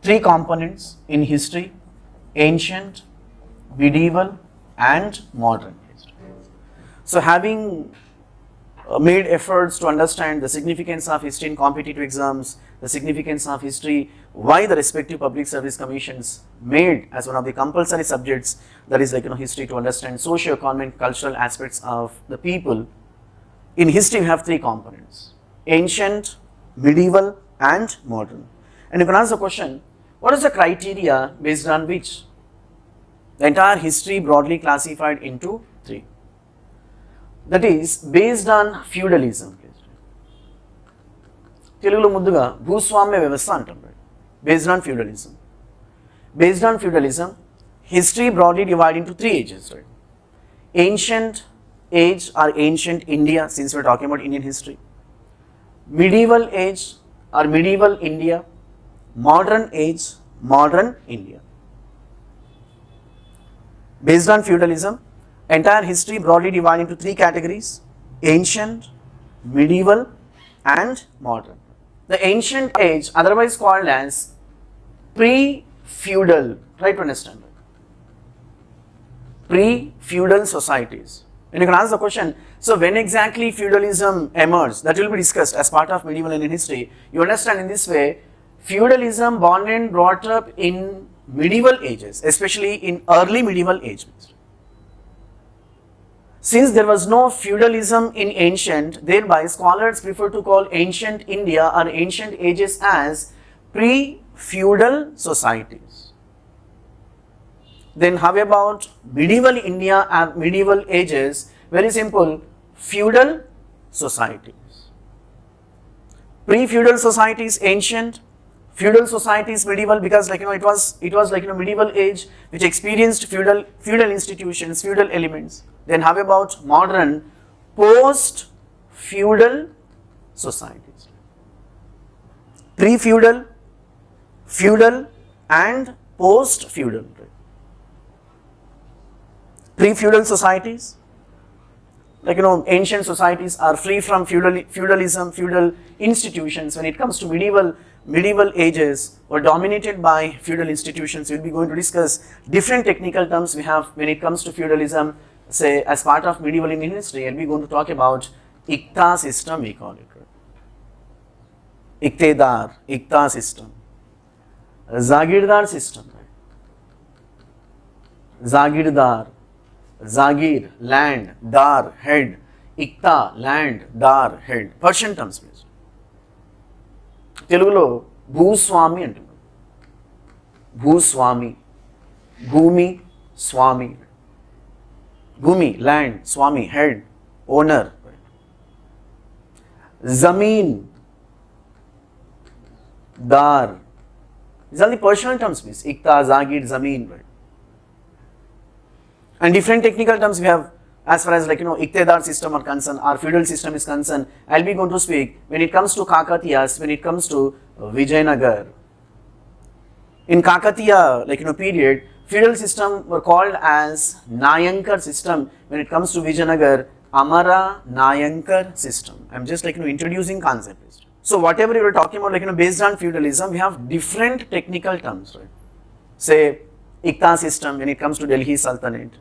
3 components in history: ancient, medieval, and modern history. So having made efforts to understand the significance of history in competitive exams, the significance of history, why the respective public service commissions made as one of the compulsory subjects, that is like history, to understand socio-economic, cultural aspects of the people. In history we have 3 components: ancient, medieval, and modern. And you can ask the question, what is the criteria based on which the entire history broadly classified into 3? That is based on feudalism. తెలుగులో ముద్దుగా భూస్వామ్య వ్యవస్థ అంటాం. Based on feudalism. Based on feudalism, history broadly divided into 3 ages. Right? Ancient age or ancient India, since we are talking about Indian history. Medieval age or medieval India. Modern age, modern India. Based on feudalism, entire history broadly divided into 3 categories: ancient, medieval, and modern. The ancient age, otherwise called as pre-feudal, try to understand that. Pre-feudal societies. And you can ask the question, so when exactly feudalism emerged? That will be discussed as part of medieval Indian history. You understand in this way, feudalism born and brought up in medieval ages, especially in early medieval age. Since there was no feudalism in ancient, thereby scholars prefer to call ancient India or ancient ages as pre-feudal societies. Then how about medieval India and medieval ages? Very simple, feudal societies. Pre-feudal societies ancient, Feudal societies, medieval, because it was medieval age which experienced feudal institutions, feudal elements. Then how about modern post feudal societies? Pre-feudal, feudal and post feudal. Pre-feudal societies, ancient societies are free from feudalism, feudal institutions. When it comes to medieval ages were dominated by feudal institutions. We will be going to discuss different technical terms we have when it comes to feudalism. Say, as part of medieval Indian history, and we are going to talk about Ikta system, we call it. Iktedar, Ikta system, Zagirdar system, Zagirdar, Zagir, land, Dar, head, Ikta, land, Dar, head. Persian terms based. Telugulo భూస్వామి అంటున్నాం. భూస్వామి, భూమి, స్వామి. Bhumi, land, Swami, head, owner. Zameen, Dar. These are the Persian terms, please. Ikta, Zagir, Zameen. Right? And different technical terms we have as far as Iktedar system are concerned, our feudal system is concerned. I'll be going to speak when it comes to Kakatiyas, when it comes to Vijayanagar. In Kakatiya, period, feudal system were called as Nayankar system. When it comes to Vijayanagar, Amara Nayankar system. I'm just introducing concepts. So whatever you were talking about, based on feudalism, we have different technical terms, right? Say Ikta system when it comes to Delhi Sultanate,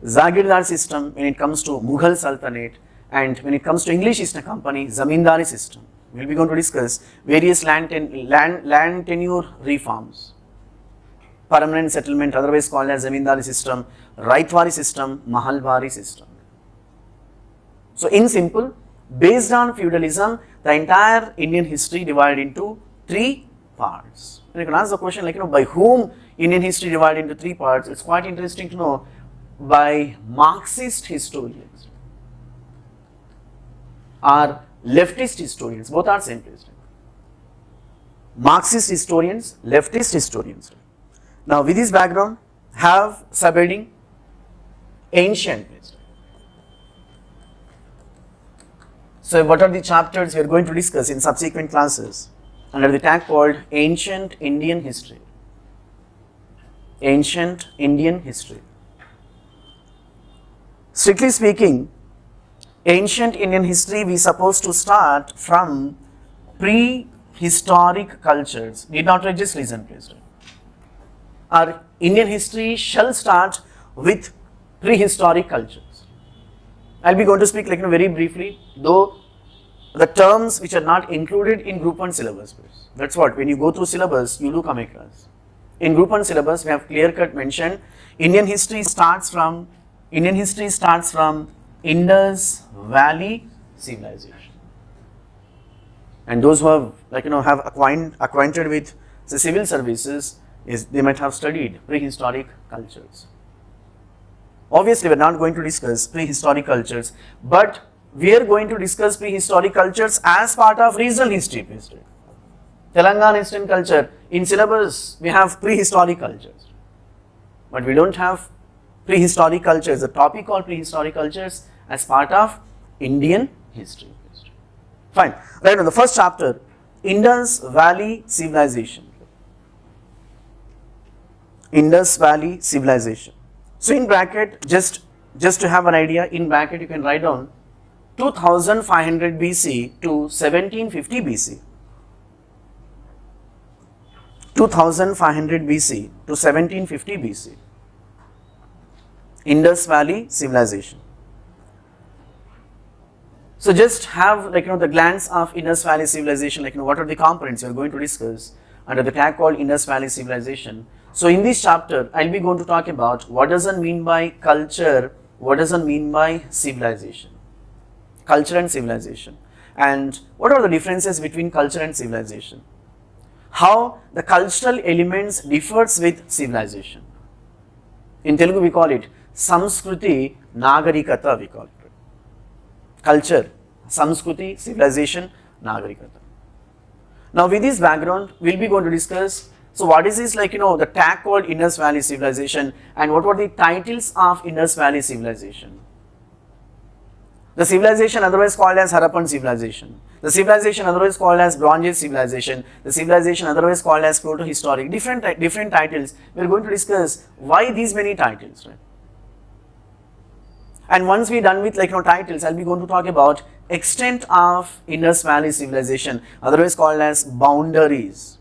Zagirdar system when it comes to Mughal Sultanate, and when it comes to English East India Company, Zamindari system. We will be going to discuss various land tenure reforms. Permanent settlement, otherwise called as Zamindari system, Raitwari system, Mahalwari system. So in simple, based on feudalism, the entire Indian history divided into 3 parts. And you can ask the question by whom Indian history divided into 3 parts? It's quite interesting to know, by Marxist historians or leftist historians, both are same place. Marxist historians, leftist historians. Now with this background, have subheading ancient. So what are the chapters we are going to discuss in subsequent classes under the tag called Ancient Indian History. Ancient Indian History. Strictly speaking, ancient Indian history we supposed to start from prehistoric cultures. Need not just listen, please. Our Indian history shall start with prehistoric cultures. I'll be going to speak very briefly, though the terms which are not included in Group 1 syllabus. That's what, when you go through syllabus, you do come across. In Group 1 syllabus, we have clear-cut mentioned Indian history starts from Indus Valley Civilization. And those who have have acquainted with the civil services, they might have studied prehistoric cultures. Obviously, we are not going to discuss prehistoric cultures, but we are going to discuss prehistoric cultures as part of regional history. Telangana Eastern culture, in syllabus we have prehistoric cultures, but we don't have prehistoric cultures, a topic called prehistoric cultures as part of Indian history. Fine. Right, on the first chapter, Indus Valley Civilization. Indus Valley Civilization. So in bracket, just to have an idea, in bracket you can write down 2500 BC to 1750 BC. 2500 BC to 1750 BC. Indus Valley Civilization. So just have the glance of Indus Valley Civilization, what are the components we are going to discuss under the tag called Indus Valley Civilization. So in this chapter, I'll be going to talk about what does it mean by culture, what does it mean by civilization, culture and civilization, and what are the differences between culture and civilization, how the cultural elements differs with civilization. In Telugu we call it Samskruti Nagarikata, we call it. Culture, Samskruti, civilization, Nagarikata. Now with this background, we'll be going to discuss, so what is this the tag called Indus Valley Civilization, and what were the titles of Indus Valley Civilization? The civilization otherwise called as Harappan civilization, the civilization otherwise called as Bronze Age civilization, the civilization otherwise called as proto-historic, different titles. We are going to discuss why these many titles, right? And once we are done with titles, I'll be going to talk about extent of Indus Valley civilization, otherwise called as boundaries.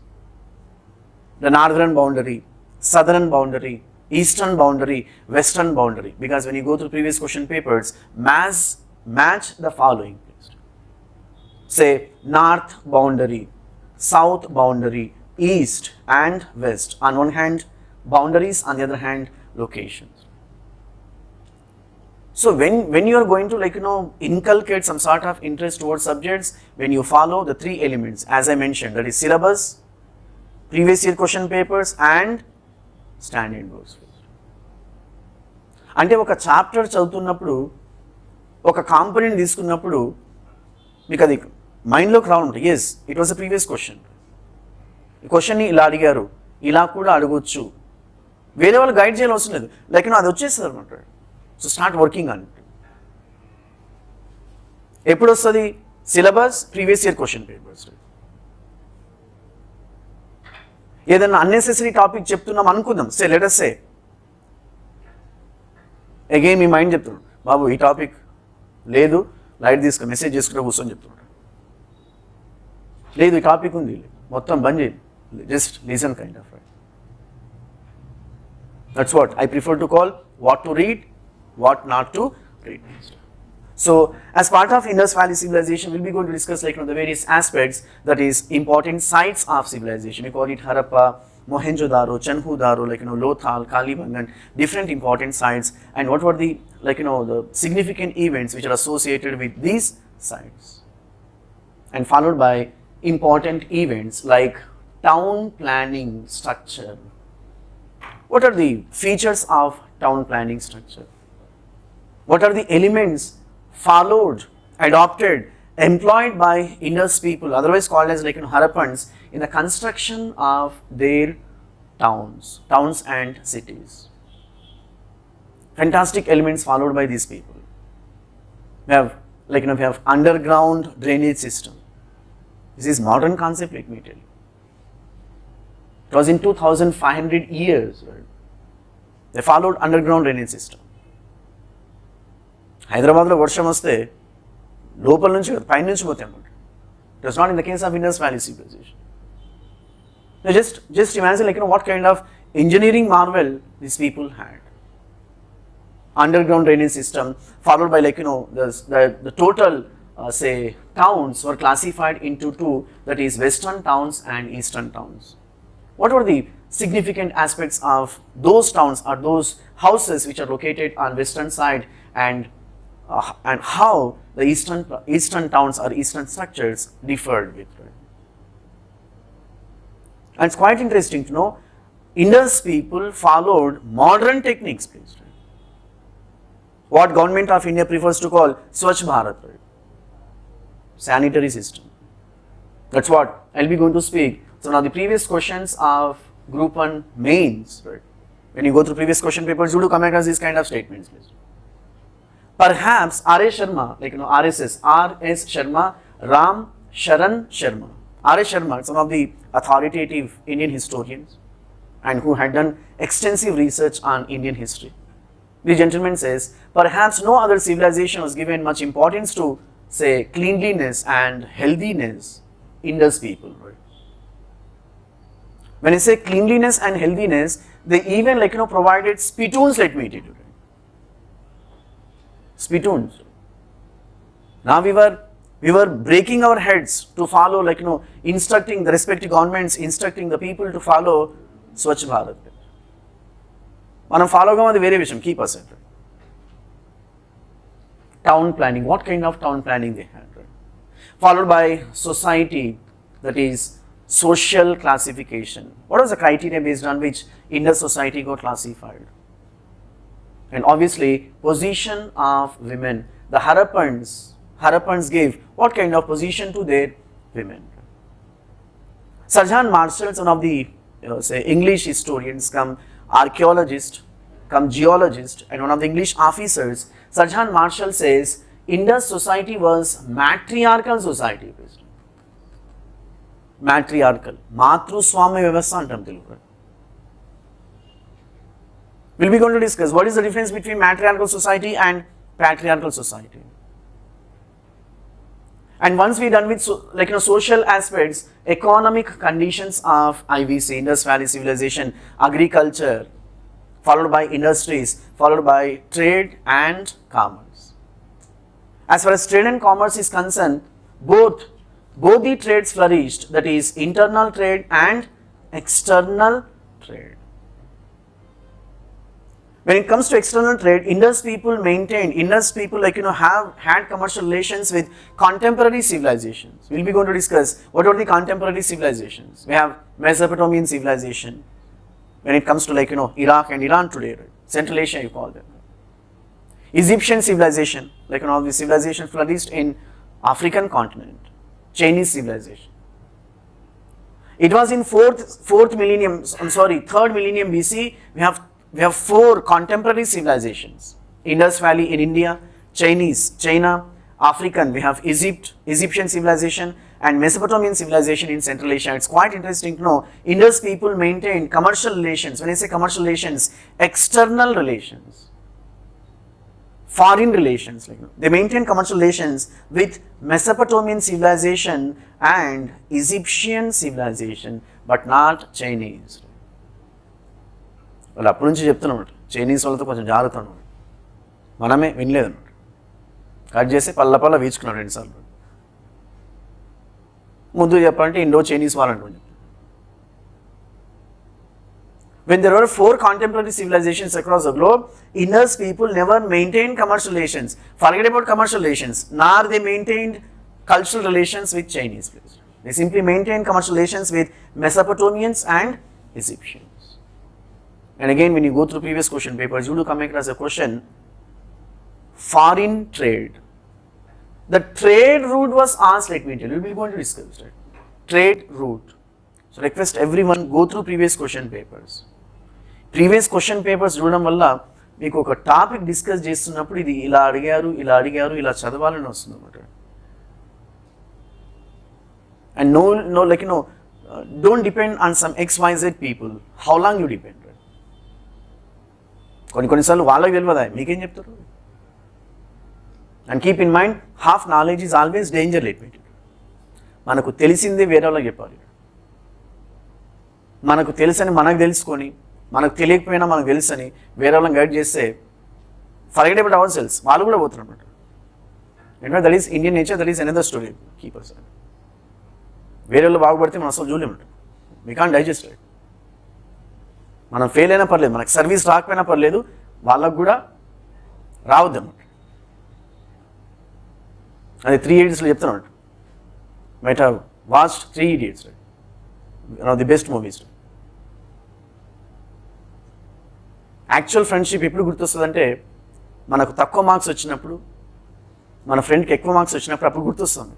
The northern boundary, southern boundary, eastern boundary, western boundary. Because when you go through previous question papers, match the following. Say north boundary, south boundary, east and west. On one hand, boundaries, on the other hand, locations. So when you are going to inculcate some sort of interest towards subjects, when you follow the three elements as I mentioned, that is syllabus, previous year question papers and standard books. అంటే ఒక chapter చదువుతున్నప్పుడు ఒక component తీసుకున్నప్పుడు మీకు అది మైండ్లోకి రావాలంటే yes it was a previous question, ఈ క్వశ్చన్ని ఇలా అడిగారు, ఇలా కూడా అడగొచ్చు, వేరే వాళ్ళు గైడ్ చేయాల్సిన అవసరం లేదు, అది వచ్చేస్తుంది అనమాట. So start working on it. ఎప్పుడు వస్తుంది? Syllabus, previous year question papers. ఏదైనా అన్నెసెసరీ టాపిక్ చెప్తున్నాం అనుకుందాం, లెట్ us say అగైన్ మీ మైండ్ చెప్తున్నాడు, బాబు ఈ టాపిక్ లేదు, లైట్ తీసుకుని మెసేజ్ చేసుకుంటే కూర్చొని చెప్తున్నాడు, లేదు ఈ టాపిక్ ఉంది, మొత్తం బంద్ చేయండి, just listen kind of. That's what I prefer to call what to read, what not to read. So as part of Indus Valley civilization, we'll be going to discuss the various aspects, that is important sites of civilization. We call it Harappa, Mohenjo-daro, Chanhu-daro, Lothal, Kalibangan, different important sites, and what were the the significant events which are associated with these sites, and followed by important events like town planning structure. What are the features of town planning structure? What are the elements followed, adopted, employed by Indus people, otherwise called as Harappans, in the construction of their towns and cities? Fantastic elements followed by these people. We have we have underground drainage system. This is modern concept, let me tell you. It was in 2500 years, right? They followed underground drainage system. హైదరాబాద్లో వర్షం వస్తే లోపల నుంచి పైన నుంచి పోతే అన్నమాట. It was not in the case of Indus valley civilisation. Just imagine what kind of engineering marvel these people had. Underground drainage system followed by the total say towns were classified into two, that is western towns and eastern towns. What were the significant aspects of those towns or those houses which are located on western side, and how the eastern towns or eastern structures differed with, right? And it's quite interesting to know Indus people followed modern techniques, please, right? What government of India prefers to call Swachh Bharat, right? Sanitary system. That's what I'll be going to speak. So now the previous questions of Group 1 mains, right? When you go through previous question papers, you do come across these kind of statements, please. Perhaps R.S. Sharma, RSS, R.S. Sharma, Ram Sharan Sharma. R.S. Sharma is one of the authoritative Indian historians and who had done extensive research on Indian history. The gentleman says, perhaps no other civilization was given much importance to, say, cleanliness and healthiness, Indus people, right? When I say cleanliness and healthiness, they even provided spittoons, let me tell you. Spittoons. Now we were breaking our heads to follow, instructing the respective governments, instructing the people to follow Swachh Bharat. Manam follow gam adi vere vishayam, keep aside. Town planning, what kind of town planning they had, right? Followed by society, that is social classification. What was the criteria based on which Indus society got classified? And obviously position of women. The Harappans gave what kind of position to their women? Sir John Marshall, one of the say English historians, come archaeologist, come geologist, and one of the English officers, Sir John Marshall says Indus society was matriarchal society. Matriarchal, Matru Swami Vyavastha antam Telugu. We'll be going to discuss what is the difference between matriarchal society and patriarchal society. And once we're done with social aspects, economic conditions of IVC, Indus Valley Civilization, agriculture, followed by industries, followed by trade and commerce. As far as trade and commerce is concerned, both the trades flourished, that is internal trade and external trade. When it comes to external trade, Indus people have had commercial relations with contemporary civilizations. We'll be going to discuss what are the contemporary civilizations. We have Mesopotamian civilization. When it comes to Iraq and Iran today, right? Central Asia you call them. Egyptian civilization, the civilization flourished in African continent. Chinese civilization. It was in third millennium BC. We have four contemporary civilizations. Indus Valley in India, China, African, we have Egyptian civilization, and Mesopotamian civilization in Central Asia. It's quite interesting to know, Indus people maintained commercial relations. When I say commercial relations, external relations, foreign relations. They maintained commercial relations with Mesopotamian civilization and Egyptian civilization, but not Chinese. వాళ్ళు అప్పటి నుంచి చెప్తున్నమాట Chinese వాళ్ళతో కొంచెం జాగ్రత్త అన్నమాట, మనమే వినలేదన్నమాట, cut చేసి పల్ల వీచుకున్నాడు రెండుసార్లు. ముందు చెప్పాలంటే ఇండో చైనీస్ వాళ్ళంటే. When there were four contemporary civilizations across the globe, Indus people never maintained commercial relations. Forget about commercial relations, nor they maintained cultural relations with Chinese people. They simply maintained commercial relations with Mesopotamians and Egyptians. And again, when you go through previous question papers, you do come across a question, foreign trade. The trade route was asked, let me tell you, we are going to discuss that. Trade route. So request everyone go through previous question papers. Previous question papers చూడడం వల్ల మీకు ఒక topic discuss చేస్తున్నప్పుడు ఇది ఇలా అడిగారు ఇలా చదవాలని వస్తుంది అన్నమాట. And no, don't depend on some XYZ people. How long you depend? కొన్నిసార్లు వాళ్ళకి తెలియదా, మీకేం చెప్తారు? And keep in mind, half knowledge is always danger. Let me tell you, మనకు తెలిసిందే వేరే వాళ్ళకి చెప్పాలి. మనకు తెలుసని మనకు తెలుసుకొని, మనకు తెలియకపోయినా మనకు తెలుసని వేరే వాళ్ళని గైడ్ చేస్తే ఫర్గెట్ అబౌట్ అవర్ సెల్స్, వాళ్ళు కూడా పోతారు అన్నమాట. ఎందుకంటే that is Indian nature, that is another story. Keep us. వేరే వాళ్ళు బాగుపడితే మనం అసలు చూడలేము, వీ కాంట్ డైజెస్ట్ ఇట్. మనం ఫెయిల్ అయినా పర్లేదు, మనకు సర్వీస్ రాకపోయినా పర్లేదు, వాళ్ళకు కూడా రావద్దు అన్నమాట. అది 3 Idiotsలో చెప్తున్నాడు. Might have watched 3 Idiots, one of the best movies. Actual friendship ఎప్పుడు గుర్తొస్తుందంటే, మనకు తక్కువ మార్క్స్ వచ్చినప్పుడు, మన ఫ్రెండ్కి ఎక్కువ మార్క్స్ వచ్చినప్పుడు అప్పుడు గుర్తొస్తుంది.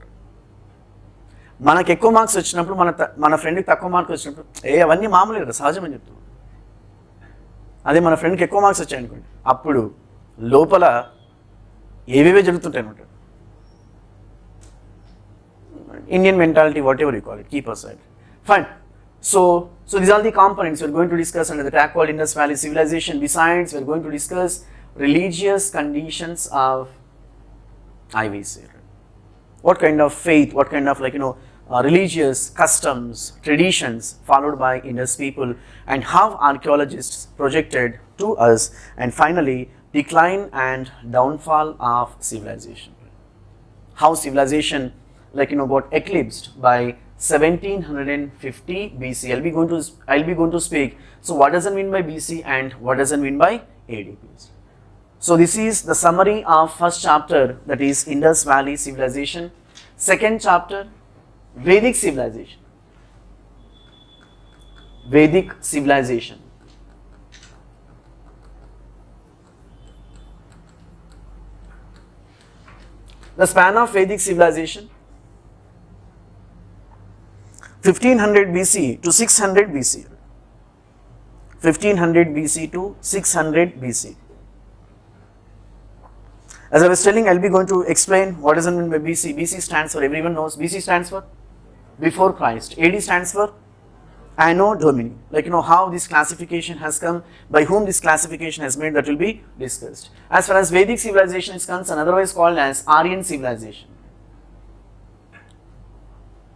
మనకు ఎక్కువ మార్క్స్ వచ్చినప్పుడు మన ఫ్రెండ్కి తక్కువ మార్క్స్ వచ్చినప్పుడు అవన్నీ మామూలే కదా, సహజం అని చెప్తున్నాం. అదే మన ఫ్రెండ్కి ఎక్కువ మార్క్స్ వచ్చాయనుకోండి, అప్పుడు లోపల ఏవేవే జరుగుతుంటాయి అనమాట. Indian mentality, whatever you call it, keep aside. Fine. So these are the components we're going to discuss under the track called Indus Valley Civilization. Besides, we're going to discuss religious conditions of IVC. What kind of faith, what kind of religious customs, traditions followed by Indus people, and how archaeologists projected to us, and finally decline and downfall of civilization. How civilization got eclipsed by 1750 BC. I'll be going to speak. So what does it mean by BC and what does it mean by AD? So this is the summary of first chapter, that is Indus Valley Civilization. Second chapter, Vedic Civilization. Vedic Civilization. The span of Vedic civilization. 1500 BC to 600 BC. 1500 BC to 600 BC. As I was telling, I'll be going to explain what does it mean by BC. BC stands for, everyone knows, BC stands for before Christ. AD stands for Anno Domini. Like, how this classification has come, by whom this classification has made, that will be discussed. As far as Vedic civilization is concerned, otherwise called as Aryan civilization.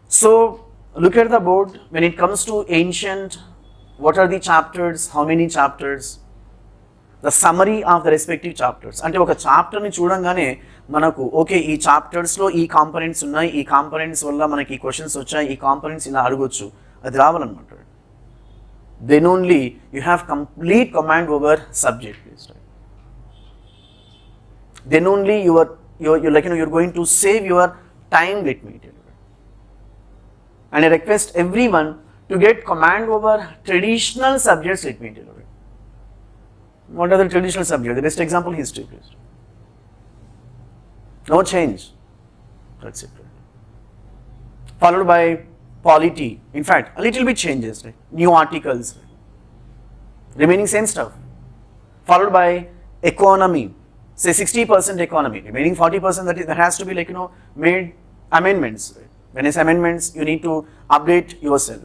So, look at the board. When it comes to ancient, what are the chapters, how many chapters, the summary of the respective chapters. Ante oka chapter ni chudangane manaku okay ee chapters lo ee components unnai, ee components valla manaki questions vachayi, ee components ila adugochu, adi ravalannamata. Then only you have complete command over subject list, right? Then only you're going to save your time, let me tell you. And I request everyone to get command over traditional subjects, let me tell you. What are the traditional subjects? The best example, history, please. No change. That's it. Followed by polity. In fact, a little bit changes, right? New articles. Right? Remaining same stuff. Followed by economy. Say 60% economy. Remaining 40% that has to be made amendments. Right? When it's amendments, you need to update yourself.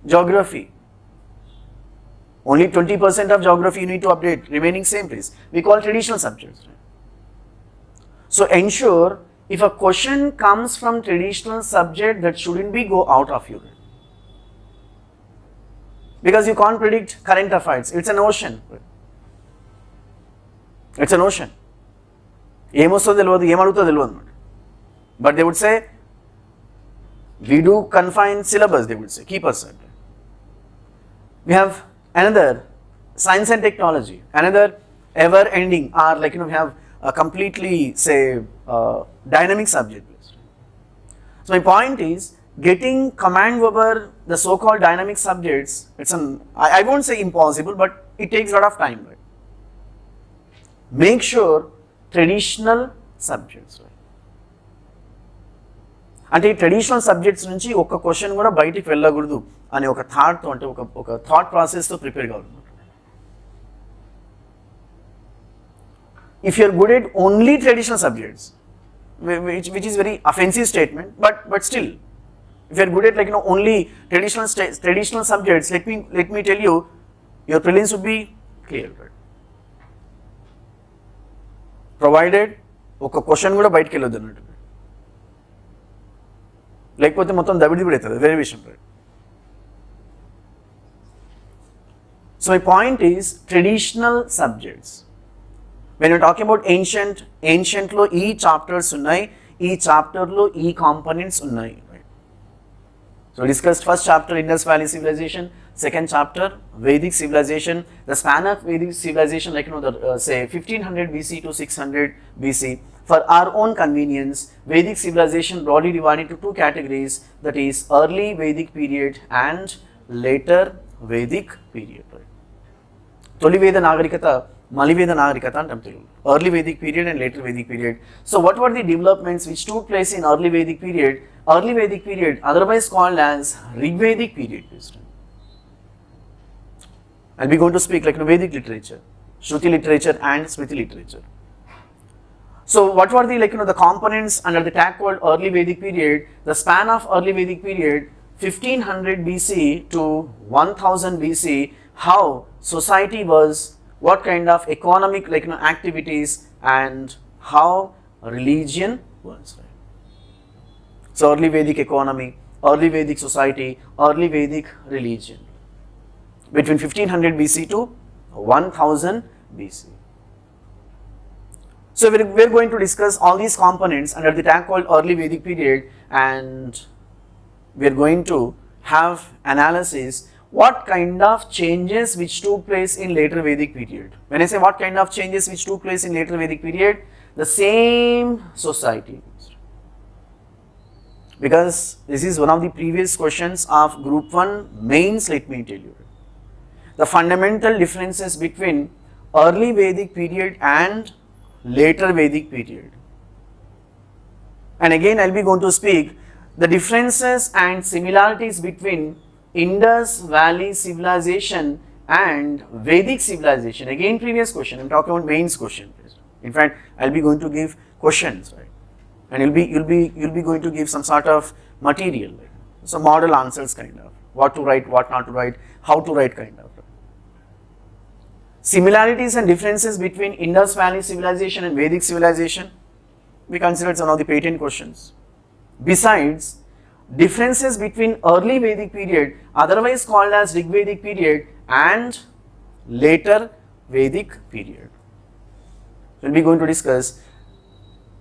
Geography. Only 20% of geography you need to update, remaining same place. We call traditional subjects. Right? So ensure if a question comes from traditional subject, that shouldn't be go out of you. Right? Because you can't predict current affairs. It's an ocean. Right? It's an ocean. But they would say, we do confine syllabus, they would say, keep aside. We have another, science and technology, another ever ending, or we have a completely, say, dynamic subject list. So my point is, getting command over the so-called dynamic subjects, I won't say impossible, but it takes a lot of time. Right? Make sure traditional subjects. Right? అంటే ఈ traditional subjects నుంచి ఒక question కూడా బయటికి వెళ్ళకూడదు అనే ఒక థాట్తో, అంటే ఒక థాట్ ప్రాసెస్తో ప్రిపేర్ కావాలి. If you are good at only traditional subjects, which is very offensive statement, but still, if you are good at only traditional subjects, let me tell you, your prelims would be clear. Right? Provided ఒక question కూడా బయటికి వెళ్ళొద్దు అన్నట్టు, లేకపోతే మొత్తం దబిడిబిడి అవుతుంది, వేరే విషయం. So my point is traditional subjects. When you're talking about ancient lo ee chapters unnai, ee chapter lo ee components unnai. Right? So discussed first chapter Indus Valley Civilization, second chapter Vedic Civilization. The span of Vedic Civilization, say 1500 BC to 600 BC. For our own convenience, Vedic Civilization broadly divided into two categories, that is early Vedic period and later Vedic period. Right? Toli Veda Nagarikata, Mali Veda Nagarikata antam telugu. Early Vedic period and later Vedic period. So what were the developments which took place in early Vedic period? Early Vedic period, otherwise called as Rig Vedic period. I'll be going to speak Vedic literature, Shruti literature and Smriti literature. So what were the the components under the tag called early Vedic period? The span of early Vedic period 1500 BC to 1000 BC, how society was, what kind of economic activities, and how religion was. Right? So early Vedic economy, early Vedic society, early Vedic religion between 1500 BC to 1000 BC. So we're going to discuss all these components under the tag called early Vedic period, and we're going to have analysis what kind of changes which took place in later Vedic period. When I say what kind of changes which took place in later Vedic period, the same society. Because this is one of the previous questions of Group 1 mains, let me tell you. The fundamental differences between early Vedic period and later Vedic period. And again I'll be going to speak the differences and similarities between Indus Valley Civilization and Vedic Civilization. Again, previous question. I'm talking about mains question. In fact, I'll be going to give questions, right? And you'll be going to give some sort of material, right? So model answers kind of, what to write, what not to write, how to write kind of. Similarities and differences between Indus Valley Civilization and Vedic Civilization, we consider it's one of the patent questions. Besides, differences between early Vedic period, otherwise called as Rig Vedic period, and later Vedic period. We'll be going to discuss,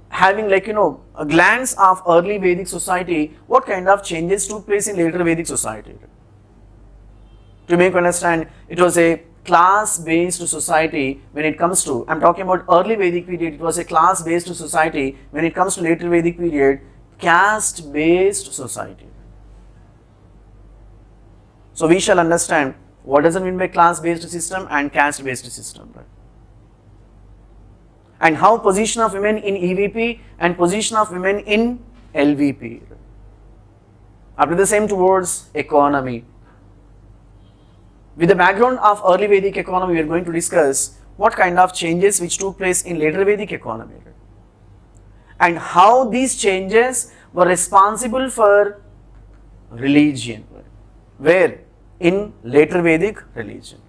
having a glance of early Vedic society, what kind of changes took place in later Vedic society. To make you understand, it was a class-based society when it comes to, I'm talking about early Vedic period, it was a class-based society. When it comes to later Vedic period, caste-based society. So we shall understand what does it mean by class-based system and caste-based system, right? And how position of women in EVP and position of women in LVP. After the same towards economy. With the background of early Vedic economy, we are going to discuss what kind of changes which took place in later Vedic economy. And how these changes were responsible for religion. Where? In later Vedic religion.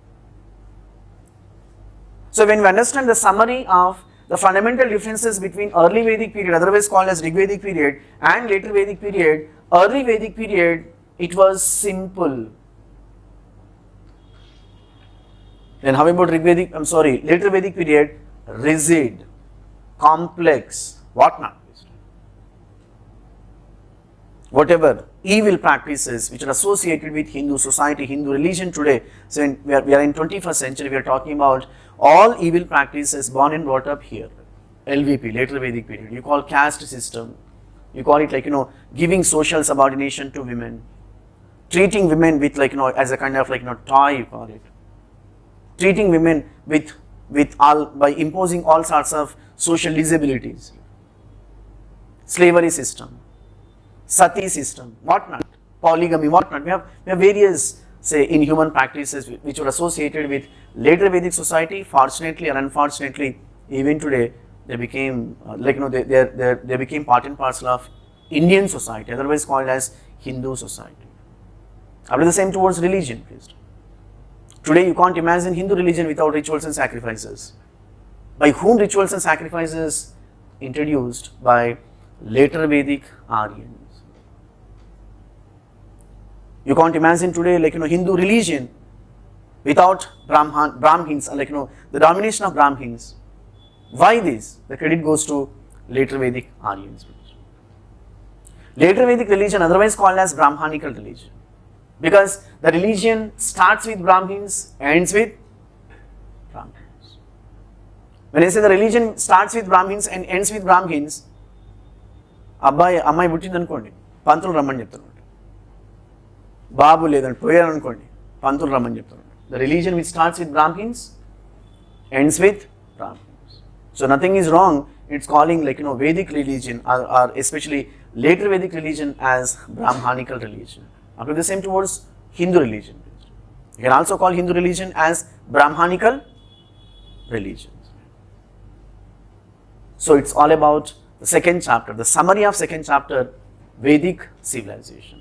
So when we understand the summary of the fundamental differences between early Vedic period, otherwise called as Rig Vedic period, and later Vedic period, early Vedic period, it was simple. Then how about later Vedic period, rigid, complex, whatnot. Whatever evil practices which are associated with Hindu society, Hindu religion today. So we are in 21st century, we are talking about all evil practices born and brought up here. LVP, later Vedic period. You call caste system. You call it giving social subordination to women. Treating women with as a kind of toy, you call it. Treating women by imposing all sorts of social disabilities. Slavery system. Sati system, whatnot, polygamy, whatnot. We have various, say, inhuman practices which were associated with later Vedic society. Fortunately or unfortunately, even today, they became they became part and parcel of Indian society, otherwise called as Hindu society. After the same towards religion, please. Today, you can't imagine Hindu religion without rituals and sacrifices. By whom rituals and sacrifices? Introduced by later Vedic Aryans. You can't imagine today Hindu religion without Brahmins, the domination of Brahmins. Why this? The credit goes to later Vedic Aryans. Later Vedic religion, otherwise called as Brahmanical religion, because the religion starts with Brahmins, ends with Brahmins. When I say the religion starts with Brahmins and ends with Brahmins, Abbai, Ammai puttindi anukondi, Pantul Rammani cheptaru. Babu ledanడి పోయారు అనుకోండి పంతులు రమ్మని చెప్తారు. The religion which starts with Brahmins ends with Brahmins. So nothing is wrong. It's calling Vedic religion or especially later Vedic religion as Brahmanical religion. After the same towards Hindu religion. You can also call Hindu religion as Brahmanical religion. So it's all about the second chapter, the summary of second chapter, Vedic civilization.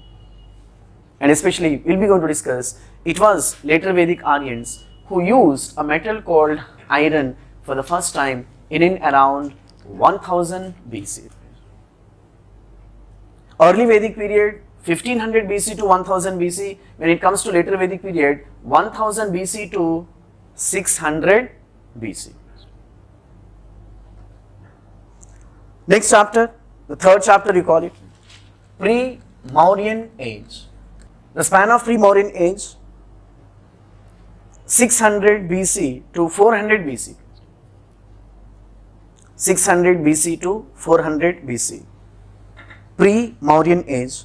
And especially, we'll be going to discuss, it was later Vedic Aryans who used a metal called iron for the first time in and around 1000 BC. Early Vedic period, 1500 BC to 1000 BC. When it comes to later Vedic period, 1000 BC to 600 BC. Next chapter, the third chapter you call it, Pre-Mauryan Age. The span of Pre-Mauryan Age, 600 BC to 400 BC. 600 BC to 400 BC. Pre-Mauryan Age.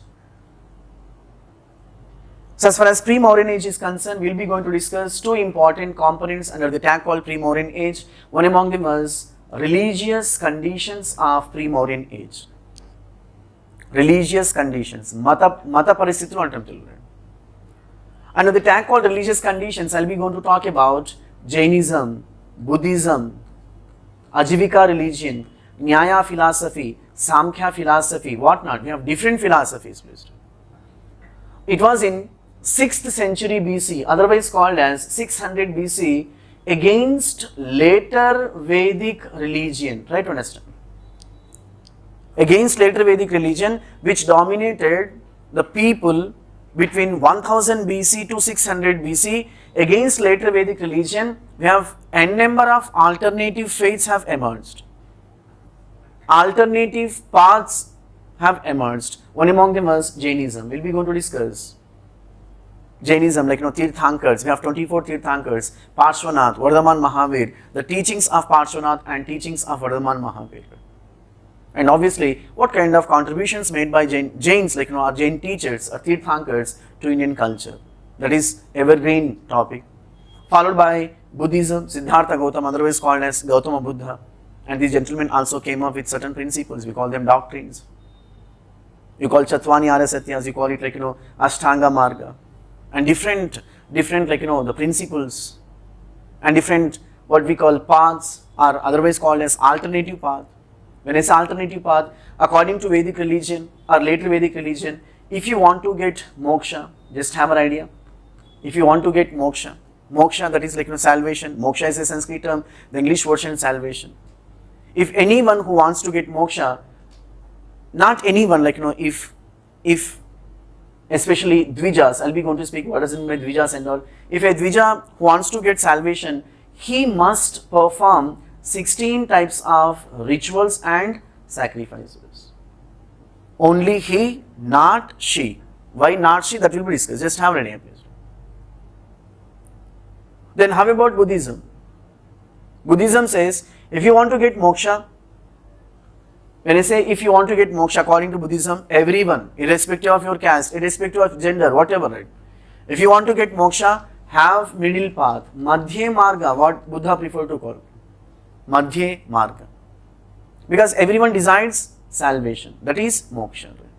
So as far as Pre-Mauryan Age is concerned, we will be going to discuss two important components under the tag called Pre-Mauryan Age. One among them was religious conditions of Pre-Mauryan Age. religious conditions. Mata paristitulu antam telugu. Under the tag called religious conditions, I'll be going to talk about Jainism, Buddhism, Ajivika religion, Nyaya philosophy, Samkhya philosophy, whatnot. We have different philosophies. It was in 6th century BC, otherwise called as 600 BC, against later Vedic religion. Try to understand. Against later Vedic religion, which dominated the people between 1000 BC to 600 BC, against later Vedic religion, we have n number of alternative faiths have emerged. Alternative paths have emerged. One among them was Jainism. We'll be going to discuss Jainism, like Tirthankars. We have 24 Tirthankars, Parshvanath, Vardhaman Mahavir, the teachings of Parshvanath and teachings of Vardhaman Mahavir. And obviously, what kind of contributions made by Jains, like our Jain teachers or Tirthankars to Indian culture. That is evergreen topic. Followed by Buddhism, Siddhartha Gautama, otherwise called as Gautama Buddha. And these gentlemen also came up with certain principles. We call them doctrines. You call Chatvani Arya Satyas, you call it like Ashtanga Marga. And different like the principles and different what we call paths are otherwise called as alternative path. When I say alternative path, according to Vedic religion or later Vedic religion, if you want to get moksha, just have an idea. If you want to get moksha, that is like salvation. Moksha is a Sanskrit term, the English version is salvation. If anyone who wants to get moksha, not anyone, like if especially Dvijas, I'll be going to speak what does it mean by Dvijas and all. If a Dvija wants to get salvation, he must perform 16 types of rituals and sacrifices. Only he, not she. Why not she? That will be discussed. Just have an idea, please. Then how about Buddhism? Buddhism says, if you want to get moksha, when I say if you want to get moksha according to Buddhism, everyone, irrespective of your caste, irrespective of gender, whatever, right? If you want to get moksha, have middle path, Madhya Marga, what Buddha preferred to call. Madhya Marga. Because everyone desires salvation, that is moksha. Right?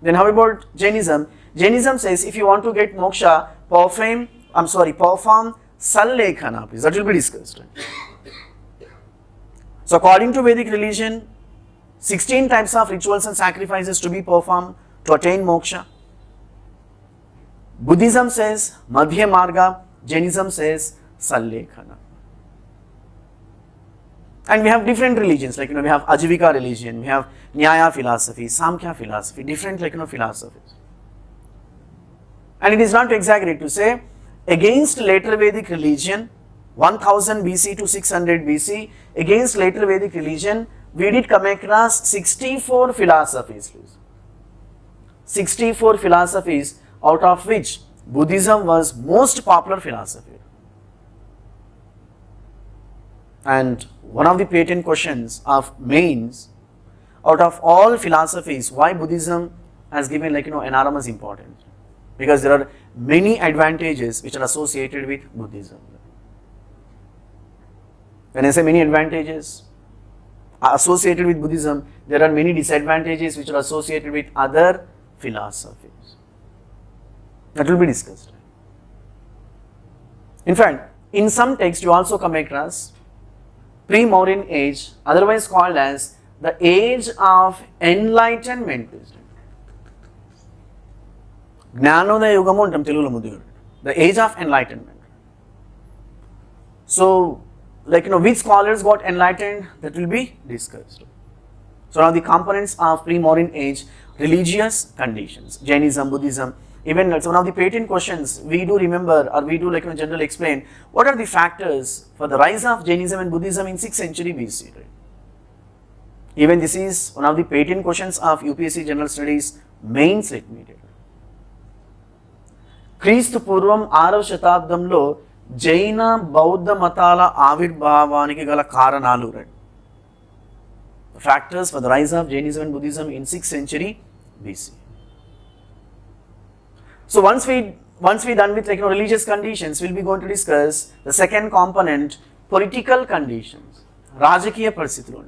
Then how about Jainism? Jainism says if you want to get moksha, perform Sallekhana, please. That will be discussed. Right? So according to Vedic religion, 16 types of rituals and sacrifices to be performed to attain moksha. Buddhism says Madhya Marga, Jainism says Sallekhana. And we have different religions, like we have Ajivika religion, we have Nyaya philosophy, Samkhya philosophy, different philosophies. And it is not to exaggerate to say, against later Vedic religion, 1000 BC to 600 BC, against later Vedic religion, we did come across 64 philosophies. 64 philosophies, out of which Buddhism was most popular philosophy. And one of the patent questions of mains, out of all philosophies, why Buddhism has given enormous importance? Because there are many advantages which are associated with Buddhism. When I say many advantages associated with Buddhism, there are many disadvantages which are associated with other philosophies. That will be discussed. In fact, in some texts you also come across Pre-Mauryan Age, otherwise called as the age of enlightenment. Gnanodaya Yugamu antam Telugulo Mudigaru. The age of enlightenment. So, which scholars got enlightened, that will be discussed. So now the components of Pre-Mauryan Age, religious conditions, Jainism, Buddhism. Even one of the patent questions we do remember, or we do generally explain, what are the factors for the rise of Jainism and Buddhism in 6th century BC. Right? Even this is one of the patent questions of UPSC General Studies mains let me tell. క్రీస్తు పూర్వం 6వ శతాబ్దంలో జైన బౌద్ధ మతాల ఆవిర్భావానికి గల కారణాలు. Factors for the rise of Jainism and Buddhism in 6th century BC. So once we done with religious conditions, we'll be going to discuss the second component, political conditions, రాజకీయ పరిస్థితులు.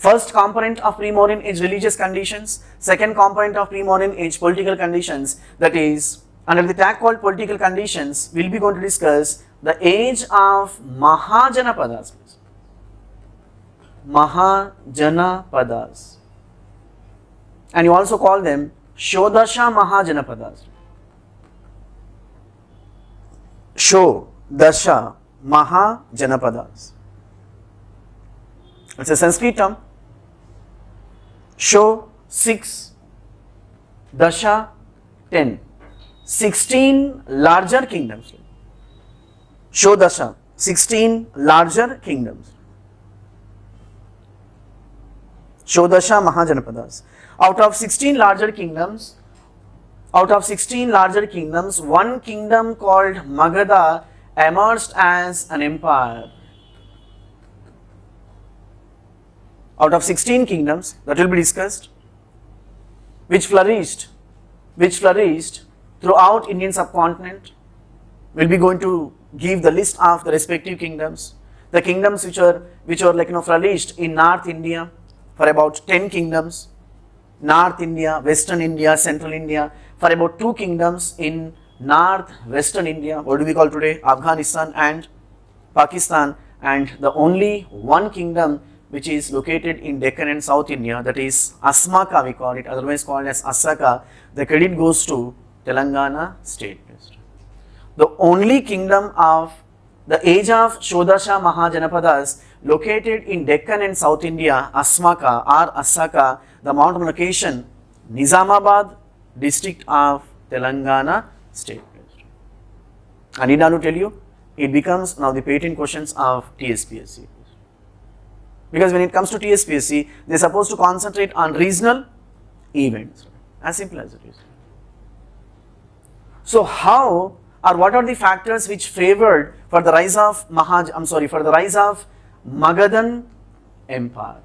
First component of Pre-Mauryan Age, religious conditions. Second component of Pre-Mauryan Age, political conditions. That is, under the tag called political conditions, we will be going to discuss the age of Mahajanapadas. Mahajanapadas. And you also call them Shodasha Mahajanapadas. Shodasha Mahajanapadas. It's a Sanskrit term. Sho, 6, Dasha, 10. 16 larger kingdoms. Sho Dasha, 16 larger kingdoms. Shodasha Mahajanapadas. Out of 16 larger kingdoms, one kingdom called Magadha emerged as an empire. Out of 16 kingdoms that will be discussed, which flourished throughout Indian subcontinent, we'll be going to give the list of the respective kingdoms. The kingdoms which were flourished in North India for about 10 kingdoms, North India, Western India, Central India, for about 2 kingdoms in North Western India, what do we call today, Afghanistan and Pakistan, and the only one kingdom which is located in Deccan and South India, that is Asmaka, we call it, otherwise called as Asaka. The credit goes to Telangana state. The only kingdom of the age of Shodasha Mahajanapadas located in Deccan and South India, Asmaka or Asaka, the mountain location, Nizamabad district of Telangana state. I need not to tell you, it becomes now the patent questions of TSPSC. Because when it comes to TSPSC, they are supposed to concentrate on regional events. As simple as it is. So how or what are the factors which favored for the rise of Magadhan Empire?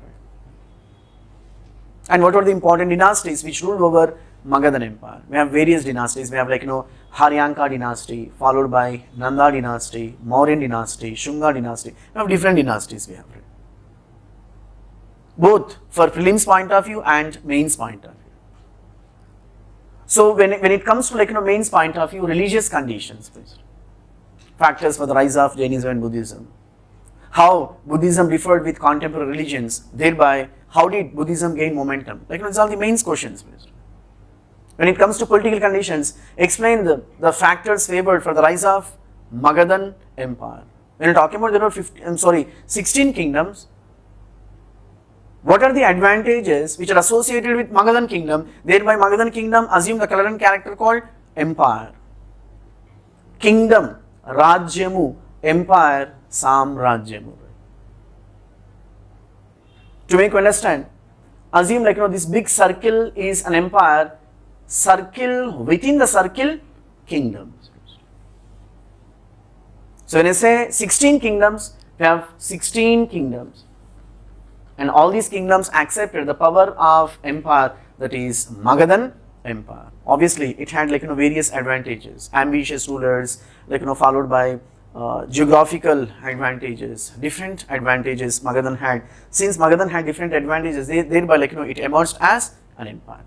And what are the important dynasties which ruled over Magadhan Empire? We have various dynasties. We have Haryanka dynasty, followed by Nanda dynasty, Mauryan dynasty, Shunga dynasty. We have different dynasties we have. Both for prelims point of view and mains point of view. So when it comes to mains point of view, religious conditions, factors for the rise of Jainism and Buddhism, how Buddhism differed with contemporary religions, thereby how did Buddhism gain momentum? It's all the mains questions. When it comes to political conditions, explain the factors favored for the rise of Magadhan Empire. When you're talking about there are 16 kingdoms, what are the advantages which are associated with Magadhan kingdom? Thereby Magadhan kingdom assume the color and character called empire. Kingdom, Rajyamu, empire, Samrajyamu. To make you understand, assume this big circle is an empire, circle within the circle, kingdoms. So when I say 16 kingdoms, we have 16 kingdoms. And all these kingdoms accepted the power of empire, that is Magadhan Empire. Obviously, it had various advantages, ambitious rulers, followed by geographical advantages, different advantages Magadhan had. Since Magadhan had different advantages, thereby it emerged as an empire.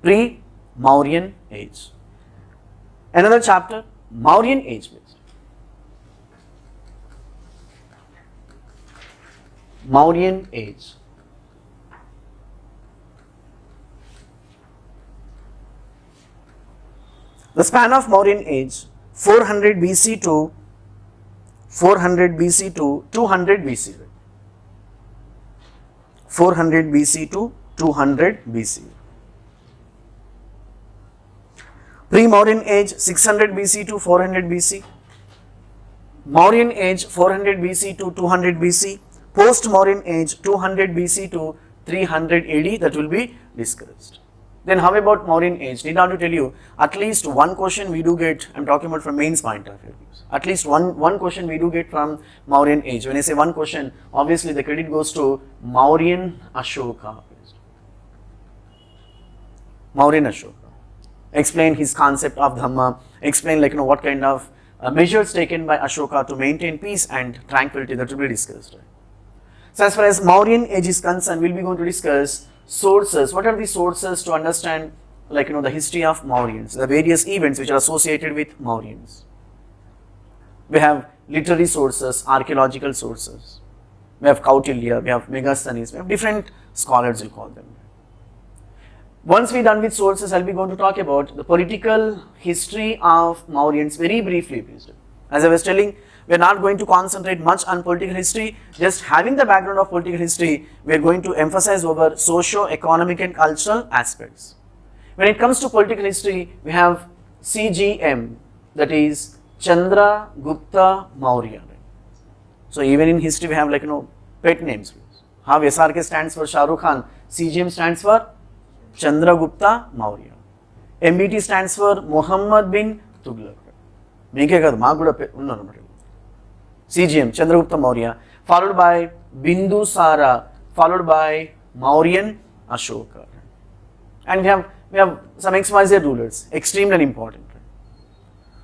Pre-Mauryan Age. Another chapter, Mauryan Age. Mauryan Age. The span of Mauryan Age, 400 BC to 200 BC. 400 BC to 200 BC. Pre-Mauryan Age, 600 BC to 400 BC. Mauryan Age, 400 BC to 200 BC. Post-Mauryan Age, 200 BC to 300 AD, that will be discussed. Then how about Mauryan Age? Need not to tell you, at least one question we do get, I am talking about from mains point of view. At least one question we do get from Mauryan Age. When I say one question, obviously the credit goes to Mauryan Ashoka. Mauryan Ashoka. Explain his concept of Dhamma, explain what kind of measures taken by Ashoka to maintain peace and tranquility, that will be discussed. So as far as Mauryan age is concerned, we'll be going to discuss sources. What are the sources to understand, like, the history of Mauryans, the various events which are associated with Mauryans. We have literary sources, archaeological sources. We have Kautilya, we have Megasthenes, we have different scholars, you call them. Once we're done with sources, I'll be going to talk about the political history of Mauryans very briefly, please. As I was telling, we're not going to concentrate much on political history. Just having the background of political history, we're going to emphasize over socio-economic and cultural aspects. When it comes to political history, we have CGM, that is Chandra Gupta Maurya. So even in history, we have, like, pet names. How SRK stands for Shah Rukh Khan, CGM stands for Chandragupta Maurya. MBT stands for Muhammad bin Tughlaq. CGM, Chandragupta Maurya, followed by Bindusara, followed by Mauryan Ashoka. And we have some XYZ rulers, extremely important.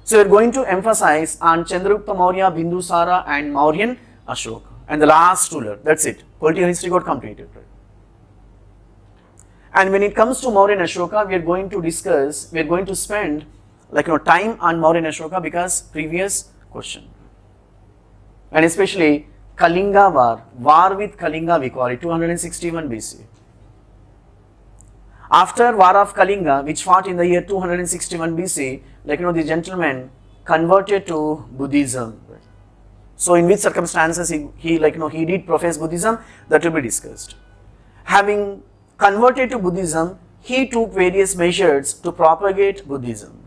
So we are going to emphasize on Chandragupta Maurya, Bindusara and Mauryan Ashoka. And the last ruler, that's it. Political history got completed. And when it comes to Mauryan Ashoka, we are going to spend, like, time on Mauryan Ashoka because previous question. And especially Kalinga war with Kalinga we call it, 261 BC. After War of Kalinga, which fought in the year 261 BC, like, the gentleman converted to Buddhism. So in which circumstances he did profess Buddhism, that will be discussed. Having converted to Buddhism, he took various measures to propagate Buddhism.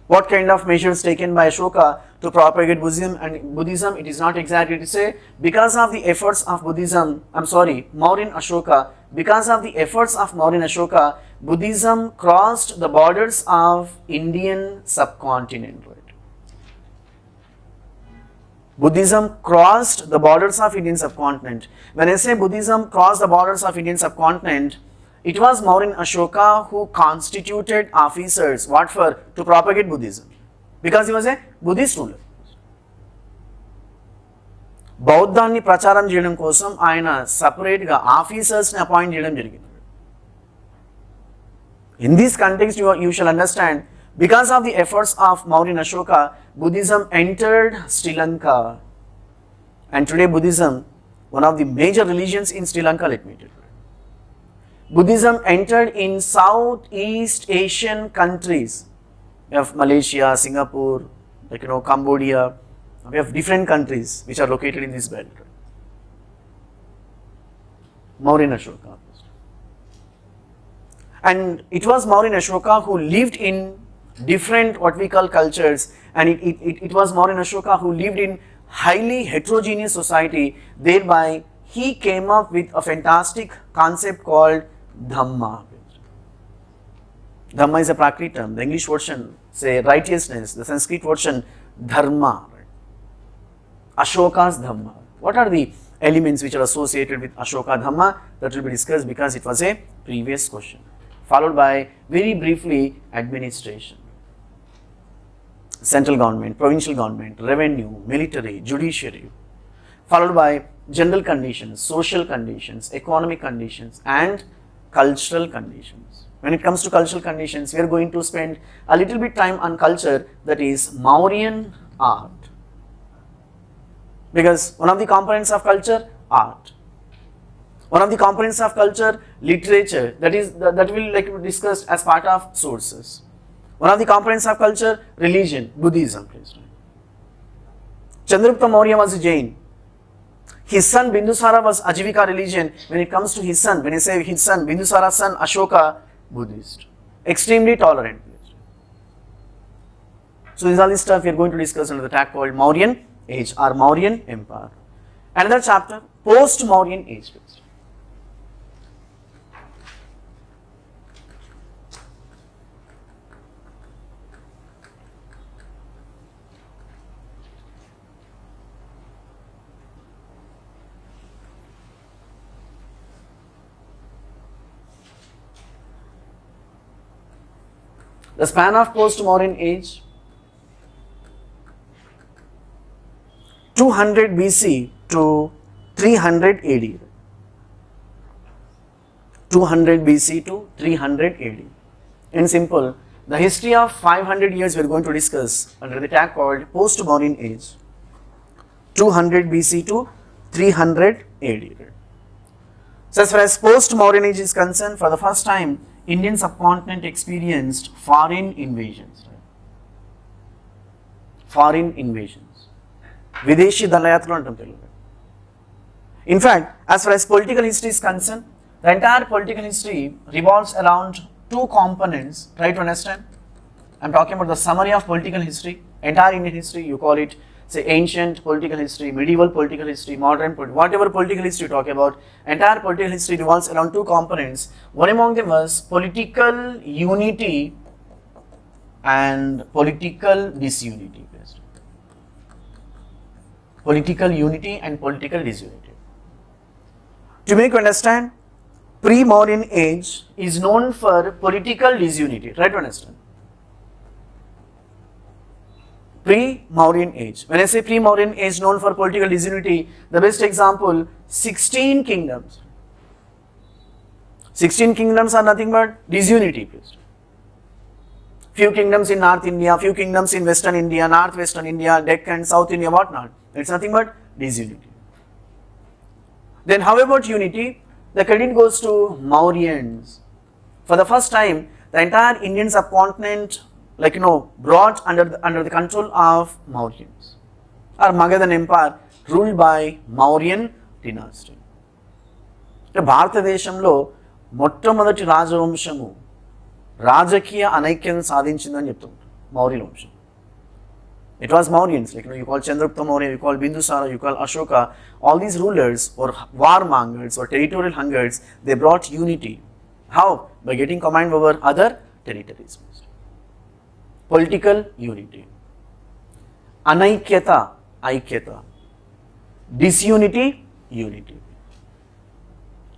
What kind of measures taken by Ashoka to propagate Buddhism? And Buddhism, it is not exactly to say, because of the efforts of Mauryan Ashoka, because of the efforts of Mauryan Ashoka, Buddhism crossed the borders of Indian subcontinent. Buddhism crossed the borders of Indian subcontinent. When I say Buddhism crossed the borders of Indian subcontinent, it was Mauryan Ashoka who constituted officers, what for? To propagate Buddhism. Because he was a Buddhist ruler. బౌద్ధాన్ని ప్రచారం చేయడం కోసం ఆయన సపరేట్గా ఆఫీసర్స్ని appoint చేయడం జరిగింది. In this context, you shall understand, because of the efforts of Mauryan Ashoka, Buddhism entered Sri Lanka. And today Buddhism, one of the major religions in Sri Lanka, let me tell you. Buddhism entered in Southeast Asian countries. We have Malaysia, Singapore, like, Cambodia. We have different countries which are located in this belt. Mauryan Ashoka. And it was Mauryan Ashoka who lived in different, what we call, cultures, and it was Mauryan Ashoka who lived in highly heterogeneous society. Thereby he came up with a fantastic concept called Dhamma. Dhamma is a Prakrit term. The English version say righteousness, the Sanskrit version Dharma. Ashoka's Dhamma. What are the elements which are associated with Ashoka Dhamma? That will be discussed because it was a previous question. Followed by, very briefly, administration. Central government, provincial government, revenue, military, judiciary. Followed by general conditions, social conditions, economic conditions and cultural conditions. When it comes to cultural conditions, we are going to spend a little bit time on culture, that is Mauryan art. Because one of the components of culture, art. One of the components of culture, literature, that will like discussed as part of sources. One of the components of culture, religion, Buddhism. Chandragupta Maurya was a Jain. His son Bindusara was Ajivika religion. When it comes to his son, when I say his son, Bindusara's son Ashoka, Buddhist. Extremely tolerant. So this is all this stuff we are going to discuss under the tag called Mauryan Age or Mauryan Empire. Another chapter, Post-Mauryan Age. The span of post-Mauryan age, 200 BC to 300 AD. 200 BC to 300 AD. In simple, the history of 500 years we are going to discuss under the tag called Post-Mauryan Age. 200 BC to 300 AD. So as far as Post-Mauryan Age is concerned, for the first time, Indian subcontinent experienced foreign invasions. Foreign invasions. Videshi Dalayatlu antam Telugu. In fact, as far as political history is concerned, the entire political history revolves around two components. Try to understand. I am talking about the summary of political history. Entire Indian history, you call it, say, ancient political history, medieval political history, modern, whatever political history you talk about, entire political history revolves around two components. One among them was political unity and political disunity. Political unity and political disunity. To make you understand, Pre-Mauryan Age is known for political disunity. Try to understand. Pre-Mauryan Age. When I say Pre-Mauryan Age known for political disunity, the best example, 16 kingdoms. 16 kingdoms are nothing but disunity. Few kingdoms in North India, few kingdoms in Western India, Northwestern India, Deccan, South India, whatnot. It's nothing but disunity. Then how about unity? The credit goes to Mauryans. For the first time, the entire Indian subcontinent, brought under the control of Mauryans. Our Magadhan Empire ruled by Mauryan dynasty. భారతదేశంలో మొట్టమొదటి రాజవంశము రాజకీయ అనైక్యత సాధించిందని చెప్తుంటారు మౌర్యుల వంశం. It was Mauryans, you call Chandragupta Maurya, you call Bindusara, you call Ashoka. All these rulers or warmongers or territorial hungers, they brought unity. How? By getting command over other territories. Political unity. Anaikyata, aikyata. Disunity, unity.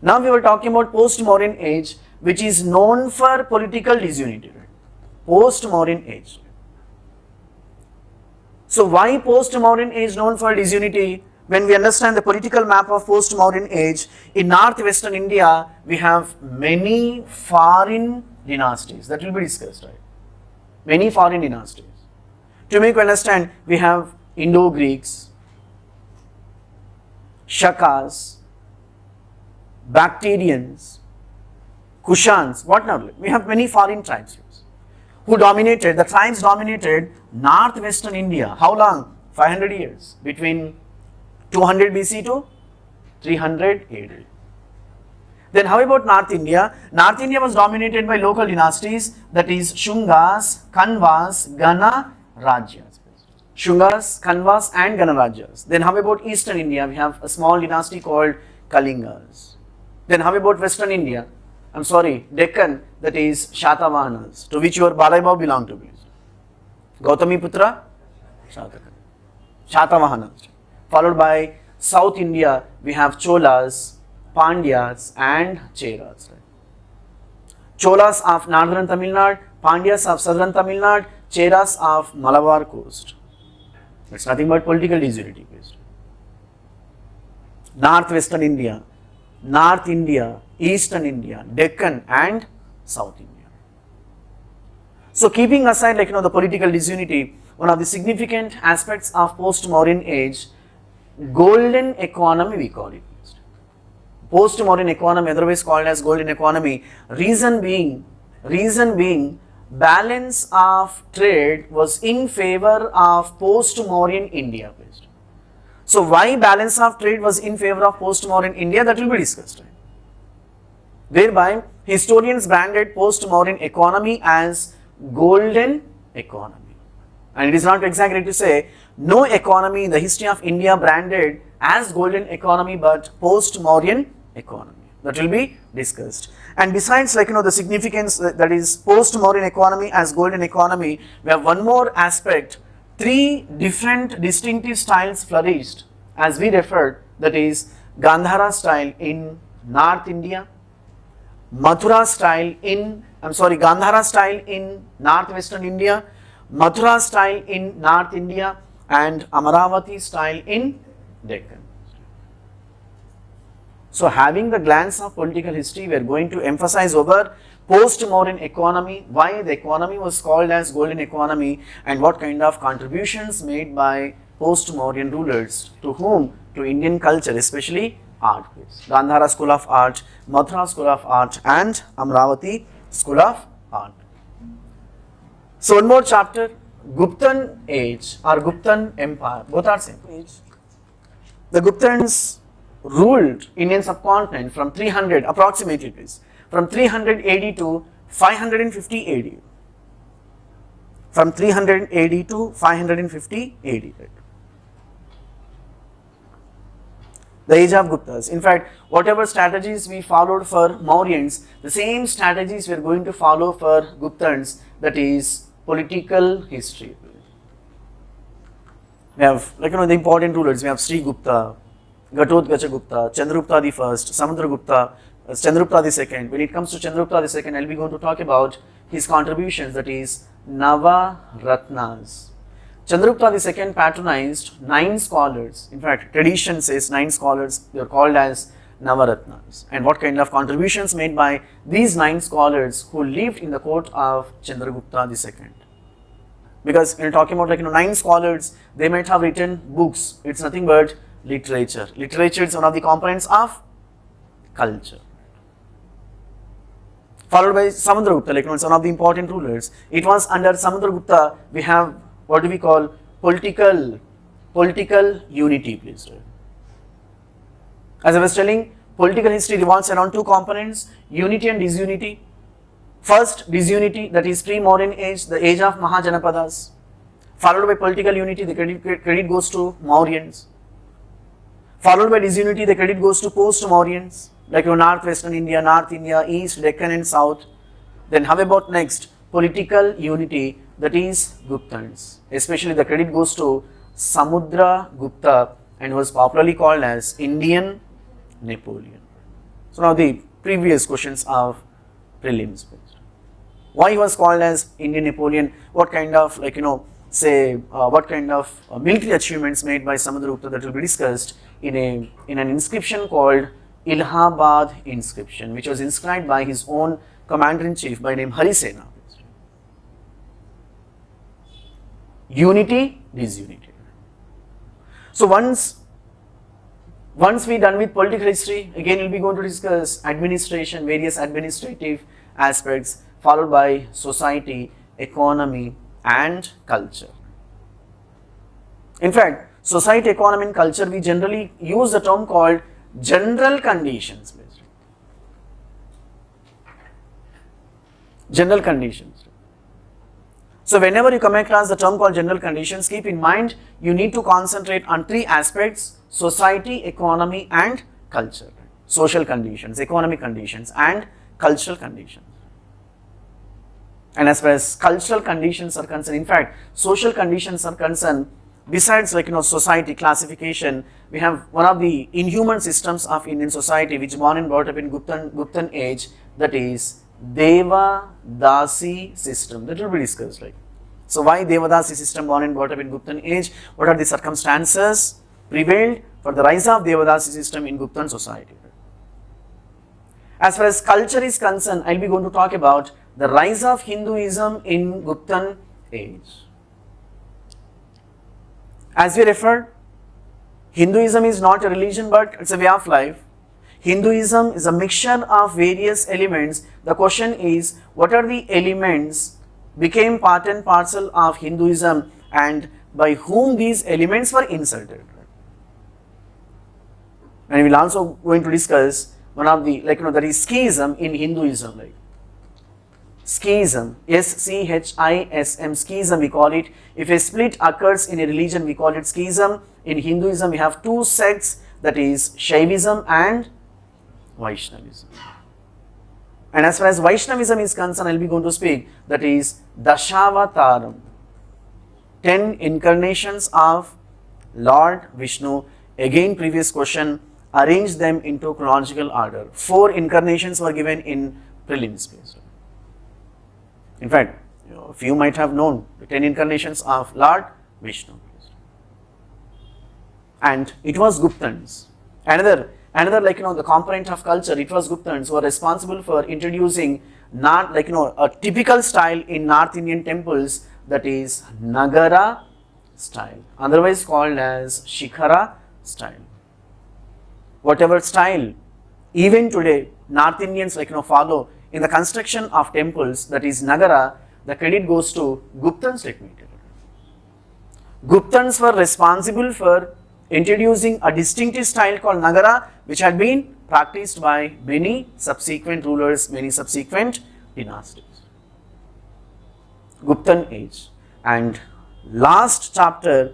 Now we were talking about Post-Mauryan Age, which is known for political disunity. Post-Mauryan Age. So why Post-Mauryan Age known for disunity? When we understand the political map of Post-Mauryan Age, in northwestern India, we have many foreign dynasties that will be discussed, right? Many foreign dynasties. To make you understand, we have Indo-Greeks, Shakas, Bactrians, Kushans, what not? We have many foreign tribes who dominated, the tribes dominated northwestern India. How long? 500 years. Between 200 BC to 300 AD. Then how about North India? North India was dominated by local dynasties, that is Shungas, Kanvas, Gana, Rajas. Shungas, Kanvas and Gana Rajas. Then how about Eastern India? We have a small dynasty called Kalingas. Then how about Western India? Deccan, that is Shatavahanas, to which your Balaibabu belong to. Gautami Putra, Shatavahanas. Followed by South India, we have Cholas, Pandyas and Cheras. Cholas of northern Tamil Nadu, Pandyas of southern Tamil Nadu, Cheras of Malabar coast. It's nothing but political disunity. Northwestern India, North India, Eastern India, Deccan and South India. So keeping aside the political disunity, one of the significant aspects of Post-Mauryan Age, golden economy we call it. Post-Mauryan economy, otherwise called as golden economy, reason being balance of trade was in favor of Post-Mauryan India. So why balance of trade was in favor of Post-Mauryan India, that will be discussed. Thereby, historians branded Post-Mauryan economy as golden economy. And it is not exaggerate to say, no economy in the history of India branded as golden economy but Post-Mauryan economy. That will be discussed. And besides the significance that is Post-Mauryan economy as golden economy, we have one more aspect. 3 different distinctive styles flourished as we referred, that is Gandhara style in North India, Gandhara style in northwestern India, Mathura style in North India and Amaravati style in Deccan. So having the glance of political history, we are going to emphasize over post-Mauryan economy, why the economy was called as golden economy, and what kind of contributions made by post-Mauryan rulers to whom? To Indian culture, especially art. Gandhara School of Art, Mathura School of Art, and Amravati School of Art. So one more chapter, Guptan Age or Guptan Empire, both are same age. The Guptans ruled Indian subcontinent from 300, approximately it is, from 300 AD to 550 AD. From 300 AD to 550 AD. Right? The age of Guptas. In fact, whatever strategies we followed for Mauryans, the same strategies we are going to follow for Guptans, that is political history. We have, like the important rulers, we have Sri Gupta, Ghatotkacha Gupta, Chandragupta the first, Samudragupta, Chandragupta the second. When it comes to Chandragupta the second, I'll be going to talk about his contributions, that is Nava Ratnas. Chandragupta the second patronized 9 scholars. In fact, tradition says 9 scholars, they are called as Navaratnas. And what kind of contributions made by these 9 scholars who lived in the court of Chandragupta the second. Because when you're talking about 9 scholars, they might have written books. It's nothing but literature. Literature is one of the components of culture. Followed by Samudragupta, it's one of the important rulers. It was under Samudragupta we have what do we call political unity, please. As I was telling, political history revolves around 2 components, unity and disunity. First, disunity, that is pre-Mauryan age, the age of Mahajanapadas. Followed by political unity, the credit goes to Mauryans. Followed by disunity, the credit goes to post-Mauryans, like northwestern India, North India, East, Deccan and South. Then how about next? Political unity, that is Guptans. Especially the credit goes to Samudra Gupta and was popularly called as Indian Napoleon. So now the previous questions of prelims. Why he was called as Indian Napoleon? What kind of what kind of military achievements made by Samudragupta, that will be discussed in an inscription called Allahabad inscription, which was inscribed by his own commander-in-chief by name Harisena. Unity, disunity. So once we done with political history, again we'll be going to discuss administration, various administrative aspects, followed by society, economy and culture. In fact, society, economy and culture, we generally use the term called general conditions. General conditions. So whenever you come across the term called general conditions, keep in mind you need to concentrate on 3 aspects: society, economy and culture. Social conditions, economic conditions and cultural conditions. And as far as cultural conditions are concerned, in fact, social conditions are concerned, besides society classification, we have one of the inhuman systems of Indian society which born and brought up in Guptan age, that is Deva-Dasi system, that will be discussed. So why Deva-Dasi system born and brought up in Guptan age? What are the circumstances prevailed for the rise of Deva-Dasi system in Guptan society? As far as culture is concerned, I will be going to talk about the rise of Hinduism in Guptan age. As we referred, Hinduism is not a religion but it's a way of life. Hinduism is a mixture of various elements. The question is, what are the elements became part and parcel of Hinduism and by whom these elements were inserted? And we will also going to discuss one of the, that is schism in Hinduism. Schism, S-C-H-I-S-M, schism we call it. If a split occurs in a religion, we call it schism. In Hinduism, we have 2 sects, that is Shaivism and Vaishnavism. And as far as Vaishnavism is concerned, I will be going to speak, that is Dashavataram, 10 incarnations of Lord Vishnu. Again, previous question, arrange them into chronological order. 4 incarnations were given in prelims. In fact, few might have known the 10 incarnations of Lord Vishnu. And it was Guptans. Another Another, the component of culture, it was Guptans who were responsible for introducing not a typical style in North Indian temples, that is Nagara style, otherwise called as Shikhara style. Whatever style even today North Indians follow in the construction of temples, that is Nagara, the credit goes to Guptans. Let me tell you. Guptans were responsible for introducing a distinctive style called Nagara, which had been practiced by many subsequent rulers, many subsequent dynasties. Guptan Age. And last chapter,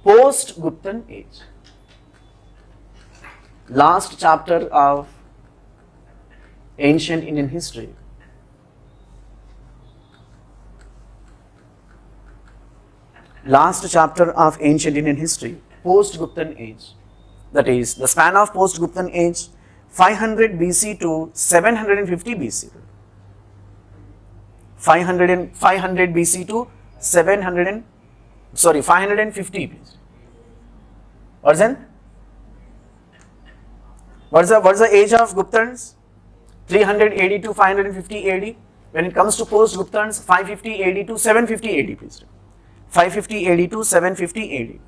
post-Guptan Age. Last chapter of ancient Indian history. Last chapter of ancient Indian history, post-Guptan Age. That is, the span of post-Guptan Age, 500 BC to 750 BC. 500 BC to 550 BC. What's that? What's the age of Guptans? 380 to 550 AD. When it comes to post-Guptans, 550 AD to 750 AD, please. 550 AD to 750 AD.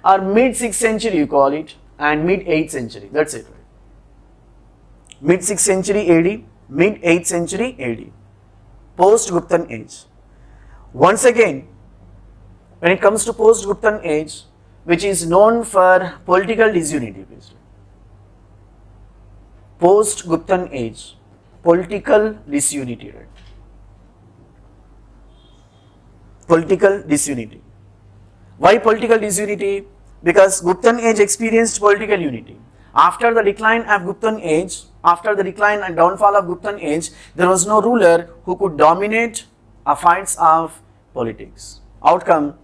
Or mid-6th century you call it, and mid-8th century, that's it. Mid-6th century AD, mid-8th century AD, post-Guptan Age. Once again, when it comes to post-Guptan Age, which is known for political disunity, please. Post-Guptan Age, political disunity, right? Political disunity. Why political disunity? Because Guptan Age experienced political unity. After the decline of Guptan Age, after the decline and downfall of Guptan Age, there was no ruler who could dominate affairs of politics. Outcome,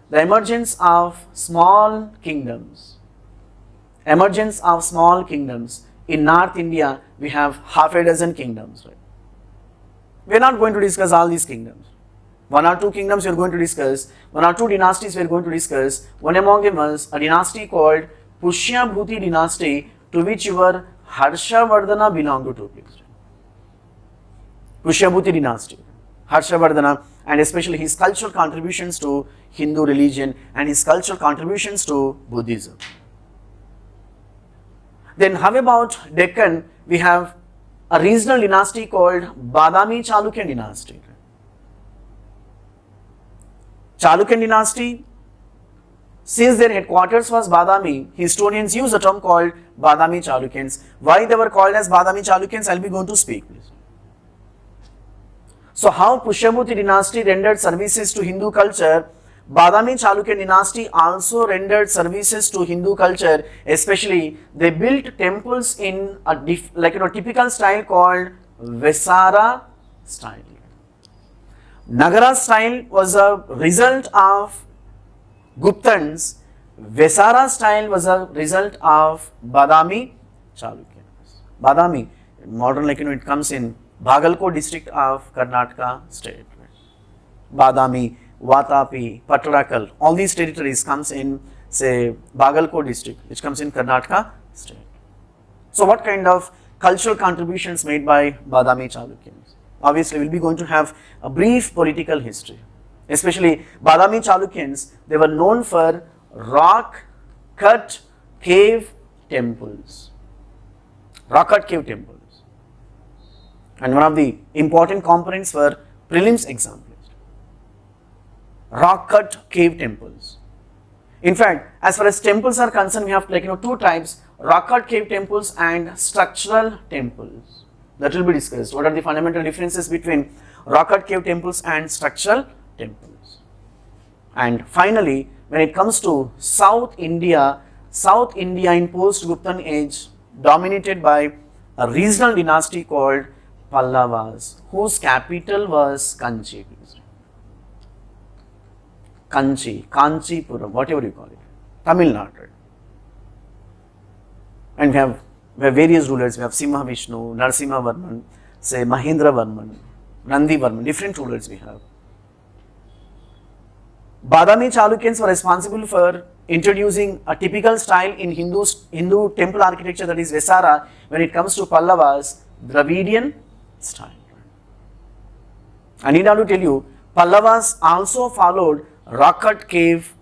the emergence of small kingdoms. Emergence of small kingdoms. In North India, we have half a dozen kingdoms. Right? We are not going to discuss all these kingdoms. One or two kingdoms we are going to discuss, one or two dynasties we are going to discuss. One among them was a dynasty called Pushyabhuti dynasty, to which your Harshavardhana belonged to. Pushyabhuti dynasty, Harshavardhana, and especially his cultural contributions to Hindu religion and his cultural contributions to Buddhism. Then how about Deccan? We have a regional dynasty called Badami Chalukyan dynasty. Chalukyan dynasty, since their headquarters was Badami, historians use a term called Badami Chalukyans. Why they were called as Badami Chalukyans, I will be going to speak. Please. So how Pushyabhuti dynasty rendered services to Hindu culture, Badami Chalukyan dynasty also rendered services to Hindu culture, especially they built temples in a typical style called Vesara style. Nagara style was a result of Guptans. Vesara style was a result of Badami Chalukyans. Badami, modern it comes in Bhagalkot district of Karnataka state. Badami, Vatapi, Patrakal, all these territories comes in, say, Bhagalkot district, which comes in Karnataka state. So what kind of cultural contributions made by Badami Chalukyans? Obviously, we will be going to have a brief political history. Especially Badami Chalukyans, they were known for rock-cut cave temples. Rock-cut cave temples. And one of the important components for prelims exam. Rock-cut cave temples. In fact, as far as temples are concerned, we have two types: rock-cut cave temples and structural temples. That will be discussed. What are the fundamental differences between rock-cut cave temples and structural temples? And finally, when it comes to South India in post-Guptan age dominated by a regional dynasty called Pallavas, whose capital was Kanchi. Kanchipuram, whatever you call it, Tamil Nadu. And we have various rulers. We have Simha Vishnu, Narasimha Varman, say Mahendra Varman, Nandi Varman, different rulers we have. Badami Chalukyans were responsible for introducing a typical style in Hindu temple architecture, that is Vesara. When it comes to Pallavas, Dravidian style. I need not to tell you, Pallavas also followed rock-cut cave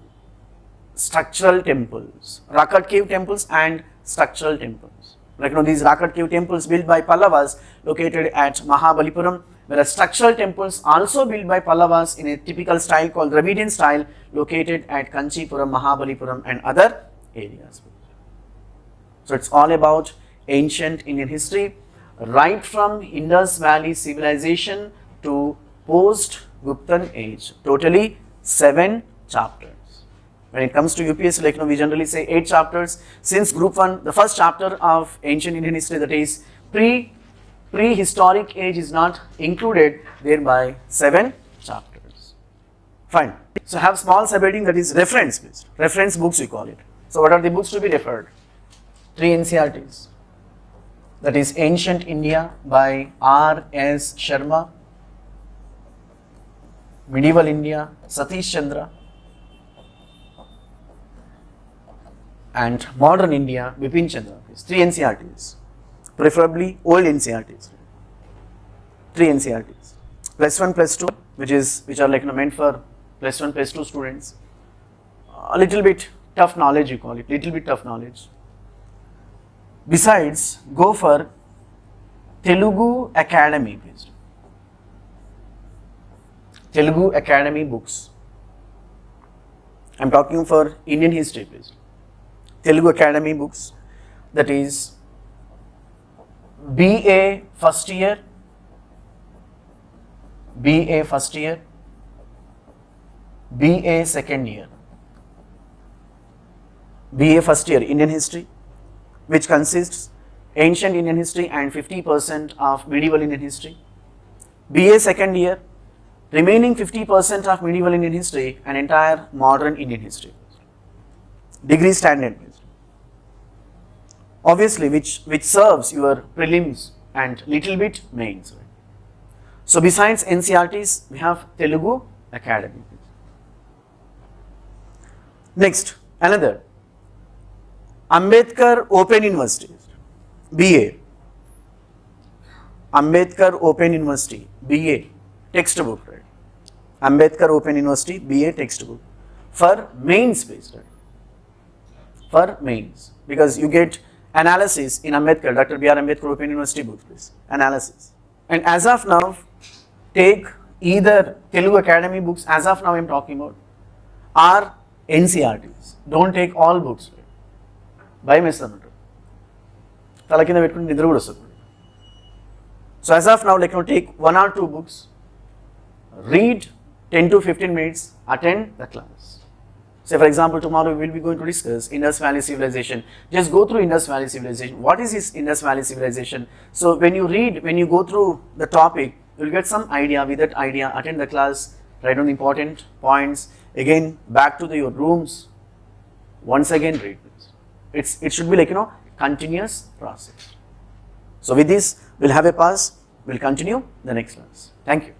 structural temples, rock-cut cave temples and structural temples. Like these rock-cut cave temples built by Pallavas located at Mahabalipuram, whereas structural temples also built by Pallavas in a typical style called Dravidian style located at Kanchipuram, Mahabalipuram and other areas. So it's all about ancient Indian history, right from Indus Valley Civilization to post-Guptan Age, totally 7 chapters. When it comes to UPSC, like we generally say 8 chapters. Since Group 1, the first chapter of ancient Indian history, that is prehistoric age, is not included, thereby 7 chapters. Fine. So have small subheading, that is reference based. Reference books we call it. So what are the books to be referred? 3 NCRTs. That is Ancient India by R.S. Sharma, Medieval India, Satish Chandra, and Modern India, Bipin Chandra. 3 NCRTs, preferably old NCRTs. 3 NCRTs, plus 1, plus 2, which are like meant for plus 1, plus 2 students. A little bit tough knowledge, you call it, little bit tough knowledge. Besides, go for Telugu Academy based. Telugu Academy books. I am talking for Indian history based. Telugu Academy books, that is BA first year, BA first year, BA second year. BA first year Indian history, which consists ancient Indian history and 50% of medieval Indian history. BA second year, remaining 50% of medieval Indian history and entire modern Indian history. Degree standard based. Obviously, which serves your prelims and little bit mains. Right? So besides NCRTs, we have Telugu Academy. Next, another Ambedkar Open University, BA. Ambedkar Open University, BA, textbook, right? Ambedkar Open University, BA textbook for mains based, right? For mains, because you get analysis in Ambedkar, Dr. B.R. Ambedkar Open University book, please, analysis. And as of now, take either Telugu Academy books, as of now I am talking about, or NCRTs. Don't take all books, right? By Mr. So as of now, take 1 or 2 books, read 10 to 15 minutes, attend the class. Say for example, tomorrow we will be going to discuss Indus Valley Civilization. Just go through Indus Valley Civilization. What is this Indus Valley Civilization? So when you read, when you go through the topic, you will get some idea. With that idea, attend the class, write down the important points. Again, back to your rooms, once again read this. It should be continuous process. So with this, we'll have a pause. We'll continue the next class. Thank you.